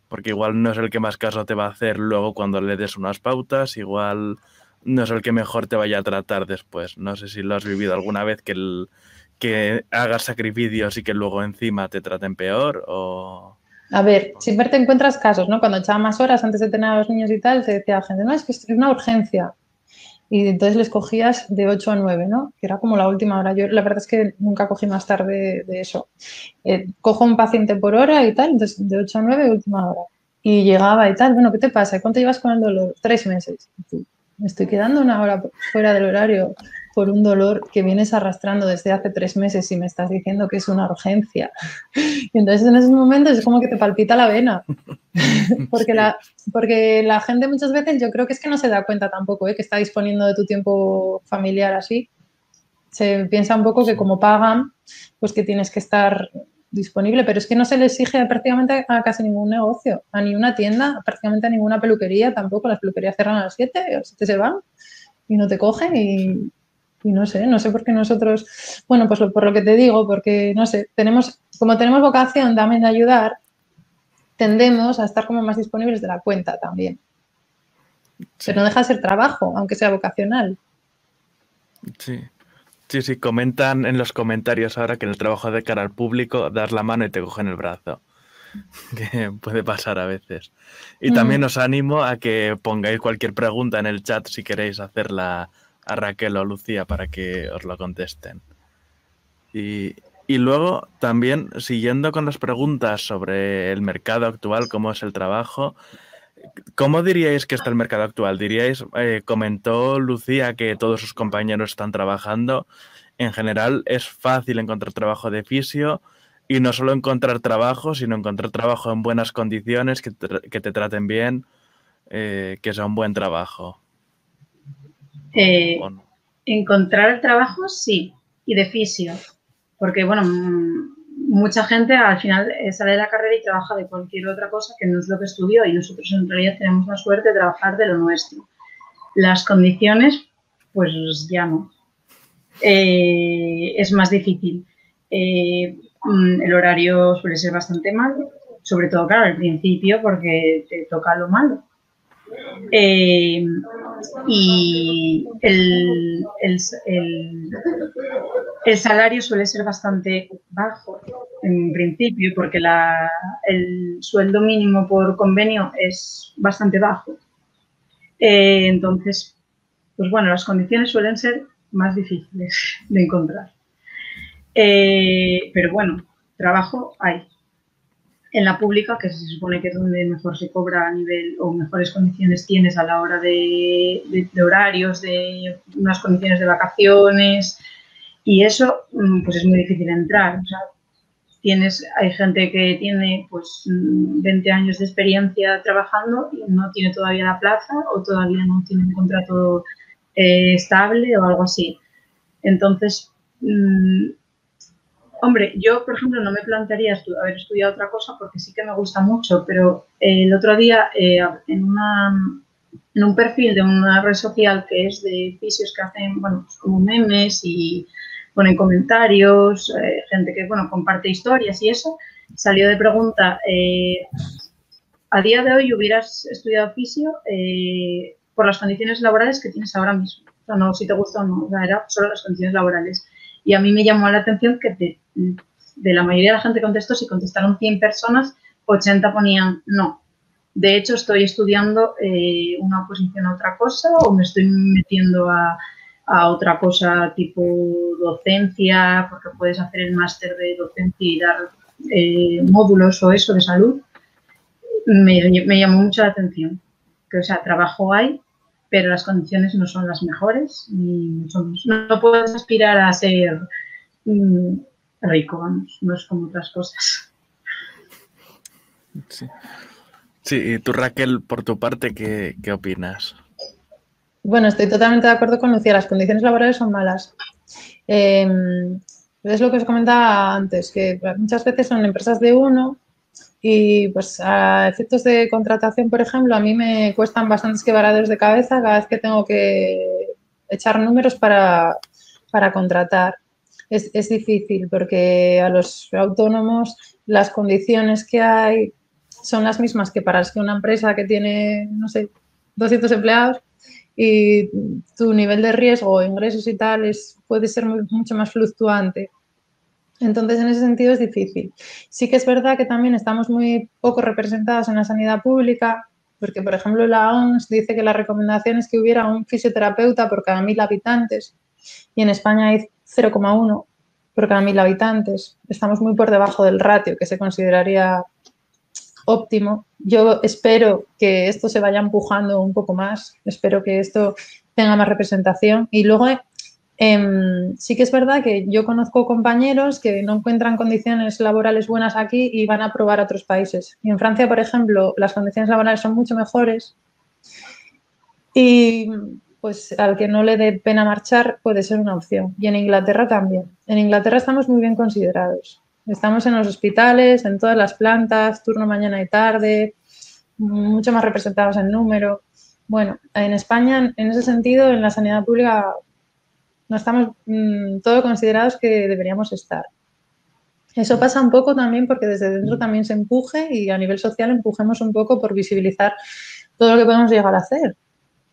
[SPEAKER 1] porque igual no es el que más caso te va a hacer luego cuando le des unas pautas, igual no es el que mejor te vaya a tratar después. No sé si lo has vivido alguna vez, que hagas sacrificios y que luego encima te traten peor o...
[SPEAKER 3] A ver, siempre te encuentras casos, ¿no? Cuando echaba más horas antes de tener a los niños y tal, te decía la gente, no, es que es una urgencia. Y entonces les cogías de 8 a 9, ¿no? Que era como la última hora. Yo la verdad es que nunca cogí más tarde de eso. Cojo un paciente por hora y tal, entonces de 8 a 9, última hora. Y llegaba y tal, bueno, ¿qué te pasa? ¿Cuánto llevas con el dolor? 3 meses. Me estoy quedando una hora fuera del horario por un dolor que vienes arrastrando desde hace 3 meses y me estás diciendo que es una urgencia. Y entonces en esos momentos es como que te palpita la vena. Porque la gente muchas veces yo creo que es que no se da cuenta tampoco, que está disponiendo de tu tiempo familiar así. Se piensa un poco que como pagan, pues que tienes que estar disponible, pero es que no se le exige prácticamente a casi ningún negocio, a ni una tienda, prácticamente a ninguna peluquería tampoco. Las peluquerías cerran a las 7, a las 7 se van y no te cogen y Y no sé por qué nosotros, bueno, pues por lo que te digo, porque no sé, como tenemos vocación también de ayudar, tendemos a estar como más disponibles de la cuenta también.
[SPEAKER 1] Sí.
[SPEAKER 3] Pero no deja de ser trabajo, aunque sea vocacional.
[SPEAKER 1] Sí. Sí, comentan en los comentarios ahora que en el trabajo de cara al público das la mano y te cogen el brazo. Que puede pasar a veces. Y también os animo a que pongáis cualquier pregunta en el chat si queréis hacerla a Raquel o Lucía para que os lo contesten. Y luego también, siguiendo con las preguntas sobre el mercado actual, cómo es el trabajo, ¿cómo diríais que está el mercado actual? Diríais, comentó Lucía que todos sus compañeros están trabajando. En general es fácil encontrar trabajo de fisio y no solo encontrar trabajo, sino encontrar trabajo en buenas condiciones, que te traten bien, que sea un buen trabajo. ¿O no?
[SPEAKER 2] Encontrar el trabajo, sí, y de fisio, porque, bueno, mucha gente al final sale de la carrera y trabaja de cualquier otra cosa que no es lo que estudió, y nosotros en realidad tenemos la suerte de trabajar de lo nuestro. Las condiciones, pues ya no. Es más difícil. El horario suele ser bastante malo, sobre todo, claro, al principio, porque te toca lo malo. Y el salario suele ser bastante bajo en principio, porque el sueldo mínimo por convenio es bastante bajo. Entonces, pues bueno, las condiciones suelen ser más difíciles de encontrar. Pero bueno, trabajo hay. En la pública, que se supone que es donde mejor se cobra a nivel o mejores condiciones tienes a la hora de horarios, de unas condiciones de vacaciones, y eso pues es muy difícil entrar. O sea, hay gente que tiene pues 20 años de experiencia trabajando y no tiene todavía la plaza o todavía no tiene un contrato estable o algo así. Entonces, hombre, yo, por ejemplo, no me plantearía haber estudiado otra cosa porque sí que me gusta mucho, pero el otro día en un perfil de una red social que es de fisios que hacen, bueno, pues como memes y ponen comentarios, gente que, bueno, comparte historias y eso, salió de pregunta, a día de hoy hubieras estudiado fisio por las condiciones laborales que tienes ahora mismo. O sea, no si te gusta o no, o sea, era solo las condiciones laborales. Y a mí me llamó la atención que de la mayoría de la gente que contestó, si contestaron 100 personas, 80 ponían no. De hecho, estoy estudiando una oposición a otra cosa o me estoy metiendo a otra cosa tipo docencia, porque puedes hacer el máster de docencia y dar módulos o eso de salud. Me llamó mucho la atención. Que, o sea, trabajo hay, pero las condiciones no son las mejores. No puedes aspirar a ser rico, vamos, no es como otras cosas.
[SPEAKER 1] Sí. Sí, y tú, Raquel, por tu parte, ¿qué opinas?
[SPEAKER 3] Bueno, estoy totalmente de acuerdo con Lucía, las condiciones laborales son malas. Es lo que os comentaba antes, que muchas veces son empresas de uno y pues a efectos de contratación, por ejemplo, a mí me cuestan bastantes quebraderos de cabeza cada vez que tengo que echar números para contratar. Es difícil porque a los autónomos las condiciones que hay son las mismas que para una empresa que tiene, no sé, 200 empleados y tu nivel de riesgo, ingresos y tal puede ser mucho más fluctuante. Entonces, en ese sentido es difícil. Sí que es verdad que también estamos muy poco representados en la sanidad pública, porque, por ejemplo, la OMS dice que la recomendación es que hubiera un fisioterapeuta por cada 1.000 habitantes y en España hay 0,1 por cada 1.000 habitantes. Estamos muy por debajo del ratio que se consideraría óptimo. Yo espero que esto se vaya empujando un poco más, espero que esto tenga más representación y luego sí que es verdad que yo conozco compañeros que no encuentran condiciones laborales buenas aquí y van a probar a otros países. Y en Francia, por ejemplo, las condiciones laborales son mucho mejores y pues al que no le dé pena marchar puede ser una opción. Y en Inglaterra también. En Inglaterra estamos muy bien considerados. Estamos en los hospitales, en todas las plantas, turno mañana y tarde, mucho más representados en número. Bueno, en España, en ese sentido, en la sanidad pública no estamos todo considerados que deberíamos estar. Eso pasa un poco también porque desde dentro también se empuje y a nivel social empujemos un poco por visibilizar todo lo que podemos llegar a hacer,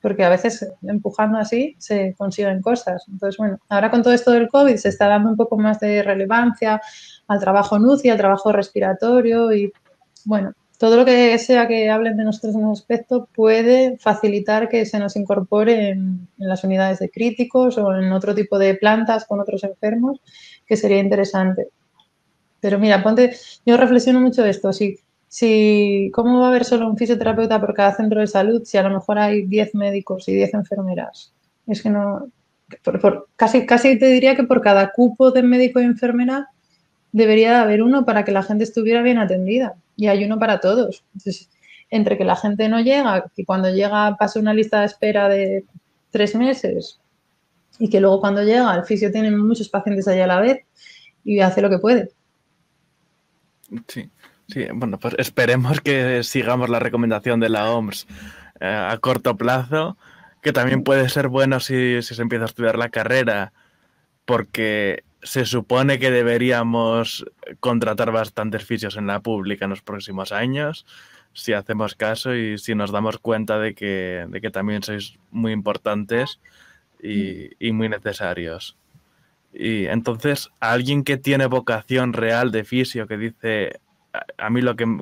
[SPEAKER 3] porque a veces empujando así se consiguen cosas. Entonces, bueno, ahora con todo esto del COVID se está dando un poco más de relevancia al trabajo en UCI, al trabajo respiratorio y, bueno, todo lo que sea que hablen de nosotros en ese aspecto puede facilitar que se nos incorpore en las unidades de críticos o en otro tipo de plantas con otros enfermos, que sería interesante. Pero mira, yo reflexiono mucho esto, ¿cómo va a haber solo un fisioterapeuta por cada centro de salud si a lo mejor hay 10 médicos y 10 enfermeras? Es que no, casi te diría que por cada cupo de médico y enfermera debería haber uno para que la gente estuviera bien atendida y hay uno para todos. Entonces, entre que la gente no llega, que cuando llega pasa una lista de espera de 3 meses y que luego cuando llega el fisio tiene muchos pacientes allí a la vez y hace lo que puede.
[SPEAKER 1] Sí, sí, bueno, pues esperemos que sigamos la recomendación de la OMS a corto plazo, que también puede ser bueno si se empieza a estudiar la carrera, porque se supone que deberíamos contratar bastantes fisios en la pública en los próximos años, si hacemos caso y si nos damos cuenta de que también sois muy importantes y muy necesarios. Y entonces, a alguien que tiene vocación real de fisio, que dice, a mí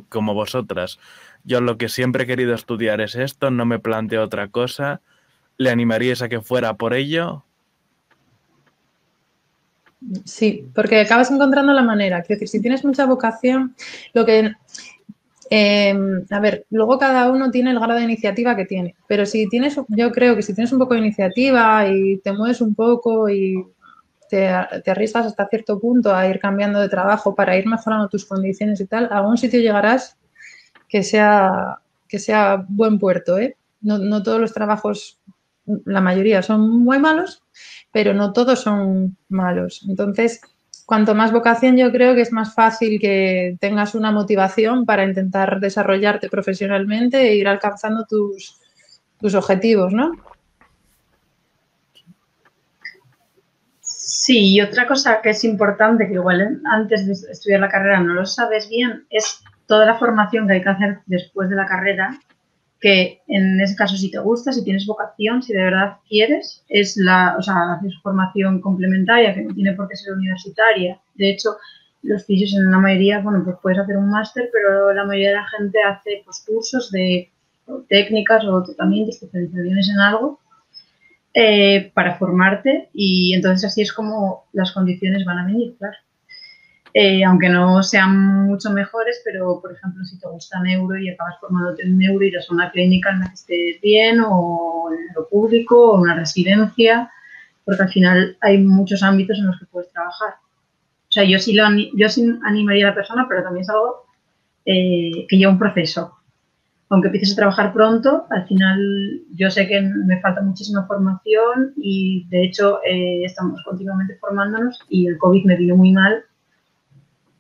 [SPEAKER 1] como vosotras, yo lo que siempre he querido estudiar es esto, no me planteo otra cosa, ¿le animaríais a que fuera por ello?
[SPEAKER 3] Sí, porque acabas encontrando la manera. Quiero decir, si tienes mucha vocación, a ver, luego cada uno tiene el grado de iniciativa que tiene, pero yo creo que si tienes un poco de iniciativa y te mueves un poco y te arriesgas hasta cierto punto a ir cambiando de trabajo para ir mejorando tus condiciones y tal, a algún sitio llegarás que sea buen puerto, ¿eh? No todos los trabajos, la mayoría son muy malos, pero no todos son malos. Entonces, cuanto más vocación, yo creo que es más fácil que tengas una motivación para intentar desarrollarte profesionalmente e ir alcanzando tus objetivos, ¿no?
[SPEAKER 2] Sí, y otra cosa que es importante, que igual antes de estudiar la carrera no lo sabes bien, es toda la formación que hay que hacer después de la carrera, que en ese caso si te gusta, si tienes vocación, si de verdad quieres, haces formación complementaria que no tiene por qué ser universitaria. De hecho, los fisios en la mayoría, bueno, pues puedes hacer un máster, pero la mayoría de la gente hace pues, cursos de técnicas o tratamientos, especializaciones en algo para formarte y entonces así es como las condiciones van a venir, claro. Aunque no sean mucho mejores, pero por ejemplo si te gusta neuro y acabas formándote en neuro, irás a una clínica en la que estés bien o en lo público o en una residencia, porque al final hay muchos ámbitos en los que puedes trabajar. O sea, yo sí animaría a la persona, pero también es algo que lleva un proceso. Aunque empieces a trabajar pronto, al final yo sé que me falta muchísima formación y de hecho estamos continuamente formándonos y el COVID me vino muy mal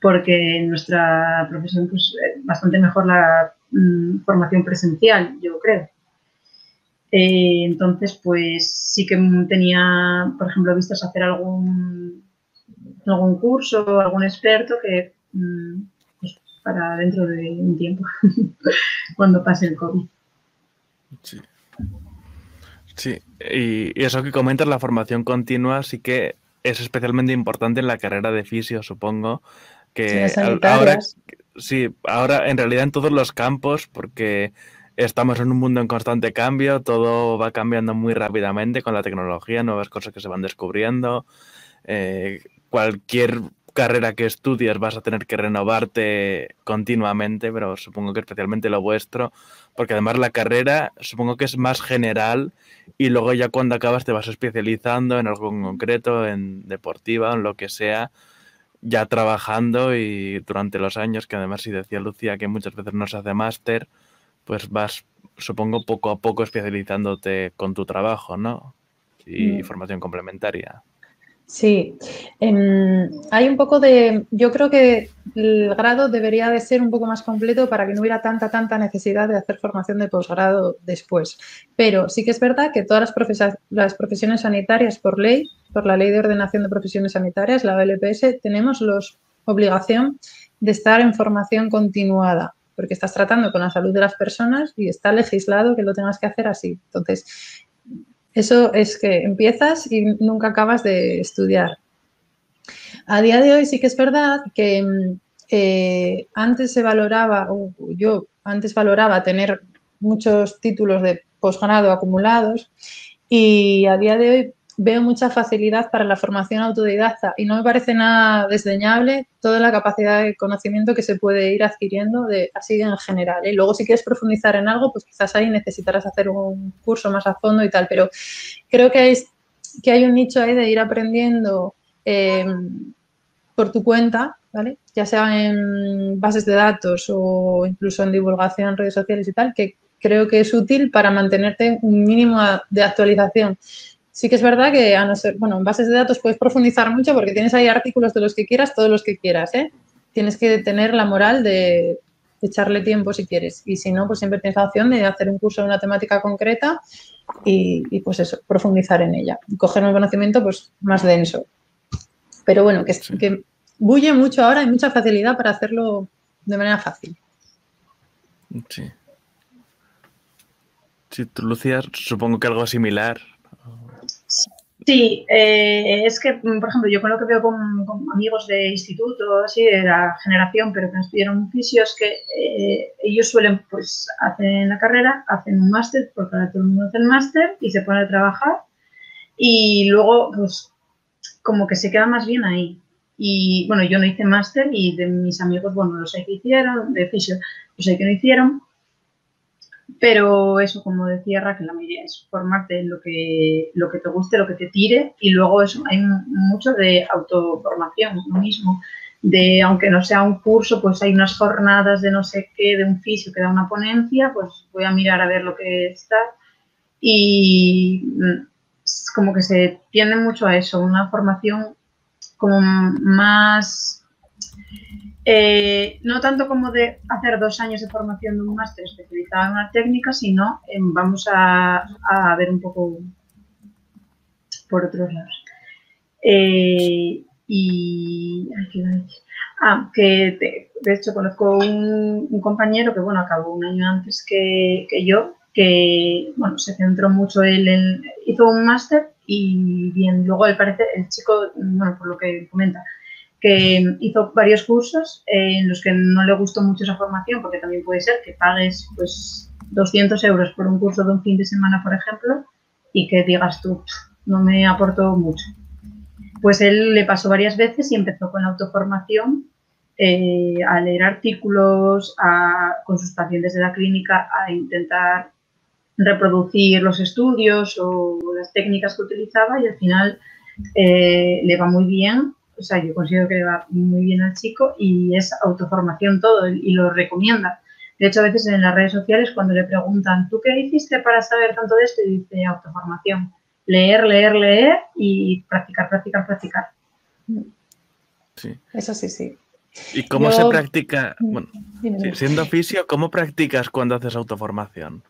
[SPEAKER 2] porque en nuestra profesión pues bastante mejor la formación presencial, yo creo. Entonces, pues sí que tenía, por ejemplo, vistas hacer algún curso, algún experto que pues, para dentro de un tiempo, cuando pase el COVID.
[SPEAKER 1] Sí. Sí, y eso que comentas, la formación continua, sí que es especialmente importante en la carrera de fisio, supongo, que ahora en realidad en todos los campos, porque estamos en un mundo en constante cambio, todo va cambiando muy rápidamente con la tecnología, nuevas cosas que se van descubriendo, cualquier carrera que estudies vas a tener que renovarte continuamente, pero supongo que especialmente lo vuestro, porque además la carrera supongo que es más general y luego ya cuando acabas te vas especializando en algo en concreto, en deportiva, en lo que sea, ya trabajando y durante los años, que además si decía Lucía que muchas veces no se hace máster, pues vas, supongo, poco a poco especializándote con tu trabajo, ¿no? Y formación complementaria.
[SPEAKER 3] Sí, hay un poco yo creo que el grado debería de ser un poco más completo para que no hubiera tanta necesidad de hacer formación de posgrado después. Pero sí que es verdad que todas las profesiones sanitarias por ley por la Ley de Ordenación de Profesiones Sanitarias, la OLPS, tenemos la obligación de estar en formación continuada, porque estás tratando con la salud de las personas y está legislado que lo tengas que hacer así. Entonces, eso es que empiezas y nunca acabas de estudiar. A día de hoy sí que es verdad que antes se valoraba, o yo antes valoraba tener muchos títulos de posgrado acumulados y a día de hoy veo mucha facilidad para la formación autodidacta y no me parece nada desdeñable toda la capacidad de conocimiento que se puede ir adquiriendo así en general, ¿eh? Luego si quieres profundizar en algo, pues quizás ahí necesitarás hacer un curso más a fondo y tal, pero creo que hay un nicho ahí de ir aprendiendo por tu cuenta, ¿vale? Ya sea en bases de datos o incluso en divulgación en redes sociales y tal, que creo que es útil para mantenerte un mínimo de actualización. Sí que es verdad que, a no ser, bueno, en bases de datos puedes profundizar mucho porque tienes ahí artículos de los que quieras, todos los que quieras, ¿eh? Tienes que tener la moral de echarle tiempo si quieres y si no, pues siempre tienes la opción de hacer un curso de una temática concreta y pues eso, profundizar en ella y coger un conocimiento pues más denso. Pero bueno, que bulle mucho ahora, hay mucha facilidad para hacerlo de manera fácil.
[SPEAKER 1] Sí. Sí, tú, Lucía, supongo que algo similar.
[SPEAKER 2] Sí, es que, por ejemplo, yo con lo que veo con amigos de instituto, así, de la generación, pero que no estudiaron fisios, que ellos suelen, pues, hacen la carrera, hacen un máster, porque ahora todo el mundo hace el máster y se ponen a trabajar y luego, pues, como que se queda más bien ahí. Y, bueno, yo no hice máster y de mis amigos, bueno, lo sé que hicieron, de fisio, lo sé que no hicieron. Pero eso, como decía Raquel, la mayoría es formarte en lo que te guste, lo que te tire y luego eso, hay mucho de autoformación, lo mismo, de aunque no sea un curso, pues hay unas jornadas de no sé qué, de un fisio que da una ponencia, pues voy a mirar a ver lo que está y como que se tiende mucho a eso, una formación como más... no tanto como de hacer 2 años de formación de un máster especializado en una técnica, sino vamos a ver un poco por otros lados. Y... ¿qué iba a decir? Que de hecho conozco un compañero que, bueno, acabó un año antes que yo, que, bueno, se centró mucho él hizo un máster y bien, luego al parecer el chico, bueno, por lo que comenta, que hizo varios cursos en los que no le gustó mucho esa formación, porque también puede ser que pagues pues 200 euros por un curso de un fin de semana, por ejemplo, y que digas tú, no me aportó mucho. Pues él le pasó varias veces y empezó con la autoformación, a leer artículos, con sus pacientes de la clínica, a intentar reproducir los estudios o las técnicas que utilizaba y al final le va muy bien. O sea, yo considero que le va muy bien al chico y es autoformación todo y lo recomienda. De hecho, a veces en las redes sociales cuando le preguntan, ¿tú qué hiciste para saber tanto de esto? Y dice autoformación. Leer, leer, leer y practicar, practicar, practicar.
[SPEAKER 1] Sí.
[SPEAKER 3] Eso sí, sí.
[SPEAKER 1] ¿Y cómo se practica? Bueno, sí, siendo fisio, ¿cómo practicas cuando haces autoformación?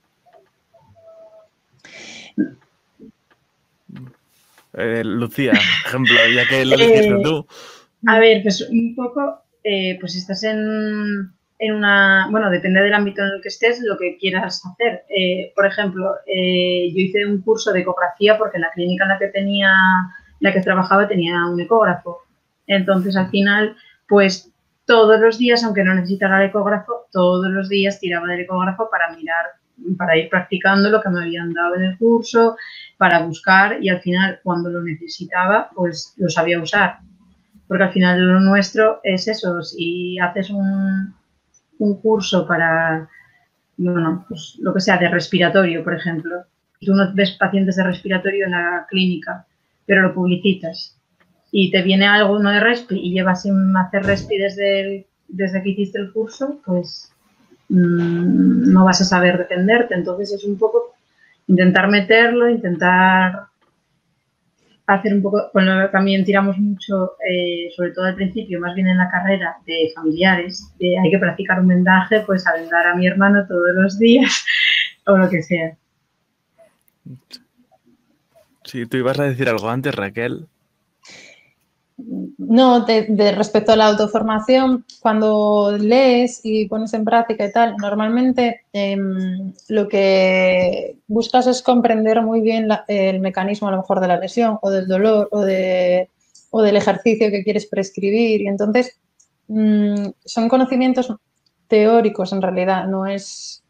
[SPEAKER 1] Lucía, ejemplo, ya que lo dijiste tú.
[SPEAKER 2] A ver, pues un poco, pues estás en una... Bueno, depende del ámbito en el que estés, lo que quieras hacer. Por ejemplo, yo hice un curso de ecografía porque en la clínica en la que trabajaba tenía un ecógrafo. Entonces, al final, pues todos los días, aunque no necesitara el ecógrafo, todos los días tiraba del ecógrafo para mirar, para ir practicando lo que me habían dado en el curso, para buscar y al final, cuando lo necesitaba, pues lo sabía usar. Porque al final lo nuestro es eso, si haces un curso para, bueno, pues lo que sea, de respiratorio, por ejemplo, tú no ves pacientes de respiratorio en la clínica, pero lo publicitas y te viene alguno de respi y llevas sin hacer respi desde que hiciste el curso, pues no vas a saber defenderte. Entonces es un poco intentar meterlo, intentar hacer un poco, bueno, también tiramos mucho, sobre todo al principio, más bien en la carrera, de familiares, de hay que practicar un vendaje, pues a vendar a mi hermano todos los días o lo que sea.
[SPEAKER 1] Sí, tú ibas a decir algo antes, Raquel.
[SPEAKER 3] No, respecto a la autoformación, cuando lees y pones en práctica y tal, normalmente lo que buscas es comprender muy bien el mecanismo a lo mejor de la lesión o del dolor o del ejercicio que quieres prescribir. Y entonces son conocimientos teóricos en realidad, no es...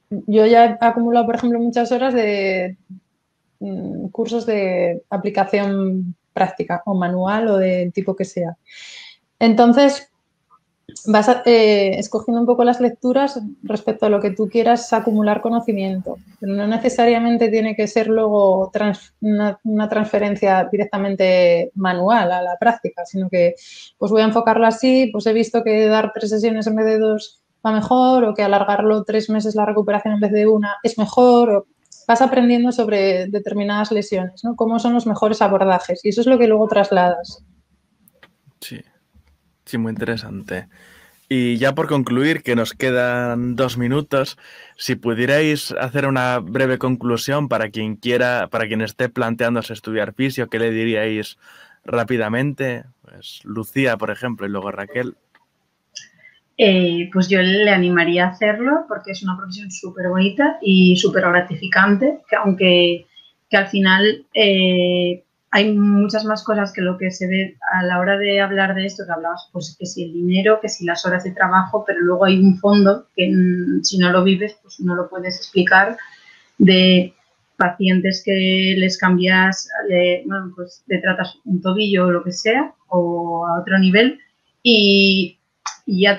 [SPEAKER 3] Yo ya he acumulado, por ejemplo, muchas horas de cursos de aplicación práctica o manual o del tipo que sea. Entonces, vas escogiendo un poco las lecturas respecto a lo que tú quieras acumular conocimiento. Pero no necesariamente tiene que ser luego una transferencia directamente manual a la práctica, sino que pues voy a enfocarlo así, pues he visto que dar 3 sesiones en vez de 2 va mejor, o que alargarlo 3 meses la recuperación en vez de 1 es mejor, o vas aprendiendo sobre determinadas lesiones, ¿no? Cómo son los mejores abordajes, y eso es lo que luego trasladas.
[SPEAKER 1] Sí, sí, muy interesante. Y ya por concluir, que nos quedan 2 minutos, si pudierais hacer una breve conclusión para quien quiera, para quien esté planteándose estudiar fisio, ¿qué le diríais rápidamente? Pues Lucía, por ejemplo, y luego Raquel.
[SPEAKER 2] Pues yo le animaría a hacerlo porque es una profesión súper bonita y súper gratificante, que aunque que al final hay muchas más cosas que lo que se ve a la hora de hablar de esto, que hablabas, pues que si el dinero, que si las horas de trabajo, pero luego hay un fondo que si no lo vives, pues no lo puedes explicar, de pacientes que les cambias, bueno, pues le tratas un tobillo o lo que sea, o a otro nivel, y ya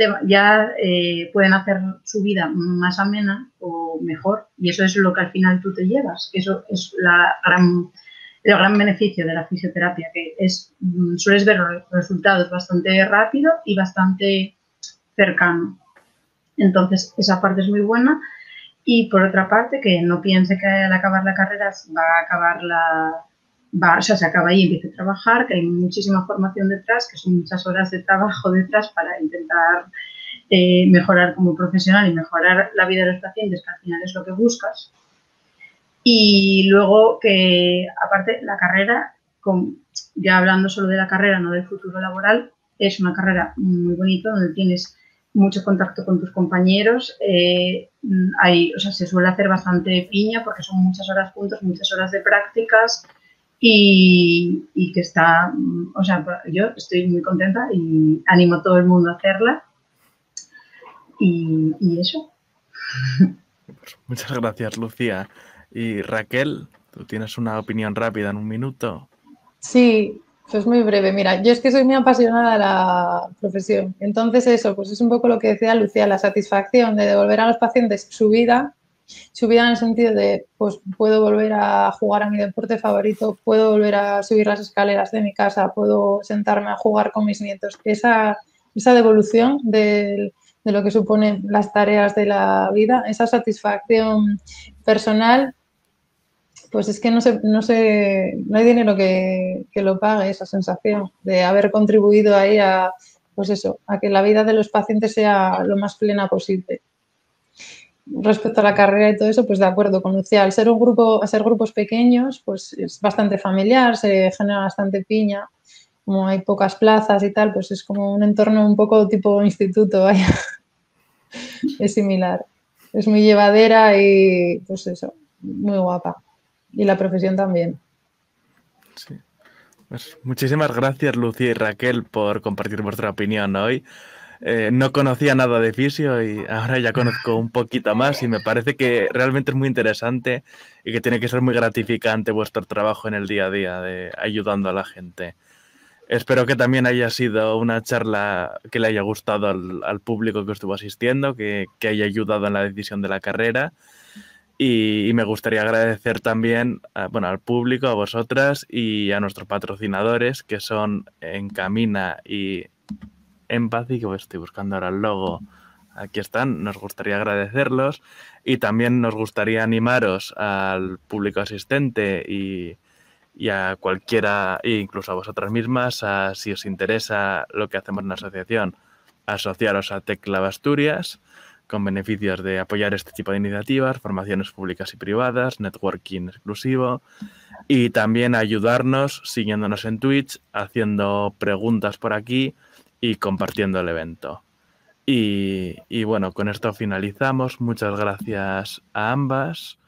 [SPEAKER 2] pueden hacer su vida más amena o mejor, y eso es lo que al final tú te llevas. Eso es el gran beneficio de la fisioterapia, que sueles ver los resultados bastante rápido y bastante cercano. Entonces, esa parte es muy buena. Y por otra parte, que no piense que al acabar la carrera va a acabar o sea, se acaba ahí y empieza a trabajar, que hay muchísima formación detrás, que son muchas horas de trabajo detrás para intentar mejorar como profesional y mejorar la vida de los pacientes, que al final es lo que buscas. Y luego que, aparte, la carrera, ya hablando solo de la carrera, no del futuro laboral, es una carrera muy bonita donde tienes mucho contacto con tus compañeros, o sea, se suele hacer bastante piña porque son muchas horas juntos, muchas horas de prácticas y que está, o sea, yo estoy muy contenta y animo a todo el mundo a hacerla y eso.
[SPEAKER 1] Muchas gracias, Lucía. Y Raquel, ¿tú tienes una opinión rápida en un minuto?
[SPEAKER 3] Sí, pues muy breve. Mira, yo es que soy muy apasionada de la profesión. Entonces eso, pues es un poco lo que decía Lucía, la satisfacción de devolver a los pacientes su vida en el sentido de, pues puedo volver a jugar a mi deporte favorito, puedo volver a subir las escaleras de mi casa, puedo sentarme a jugar con mis nietos. Esa devolución de lo que suponen las tareas de la vida, esa satisfacción personal, pues es que no hay dinero que lo pague esa sensación de haber contribuido ahí pues eso, a que la vida de los pacientes sea lo más plena posible. Respecto a la carrera y todo eso, pues de acuerdo con Lucía, al ser grupos pequeños, pues es bastante familiar, se genera bastante piña, como hay pocas plazas y tal, pues es como un entorno un poco tipo instituto, vaya. Es similar. Es muy llevadera y pues eso, muy guapa. Y la profesión también.
[SPEAKER 1] Sí. Pues muchísimas gracias, Lucía y Raquel, por compartir vuestra opinión hoy. No conocía nada de fisio y ahora ya conozco un poquito más y me parece que realmente es muy interesante y que tiene que ser muy gratificante vuestro trabajo en el día a día de ayudando a la gente. Espero que también haya sido una charla que le haya gustado al público que estuvo asistiendo, que haya ayudado en la decisión de la carrera. Y me gustaría agradecer también al público, a vosotras y a nuestros patrocinadores, que son Encamina y Empathy, que estoy buscando ahora el logo. Aquí están, nos gustaría agradecerlos. Y también nos gustaría animaros al público asistente y a cualquiera, e incluso a vosotras mismas, si os interesa lo que hacemos en la asociación, asociaros a TecLab Asturias. con beneficios de apoyar este tipo de iniciativas, formaciones públicas y privadas, networking exclusivo y también ayudarnos siguiéndonos en Twitch, haciendo preguntas por aquí y compartiendo el evento. Y bueno, con esto finalizamos. Muchas gracias a ambas.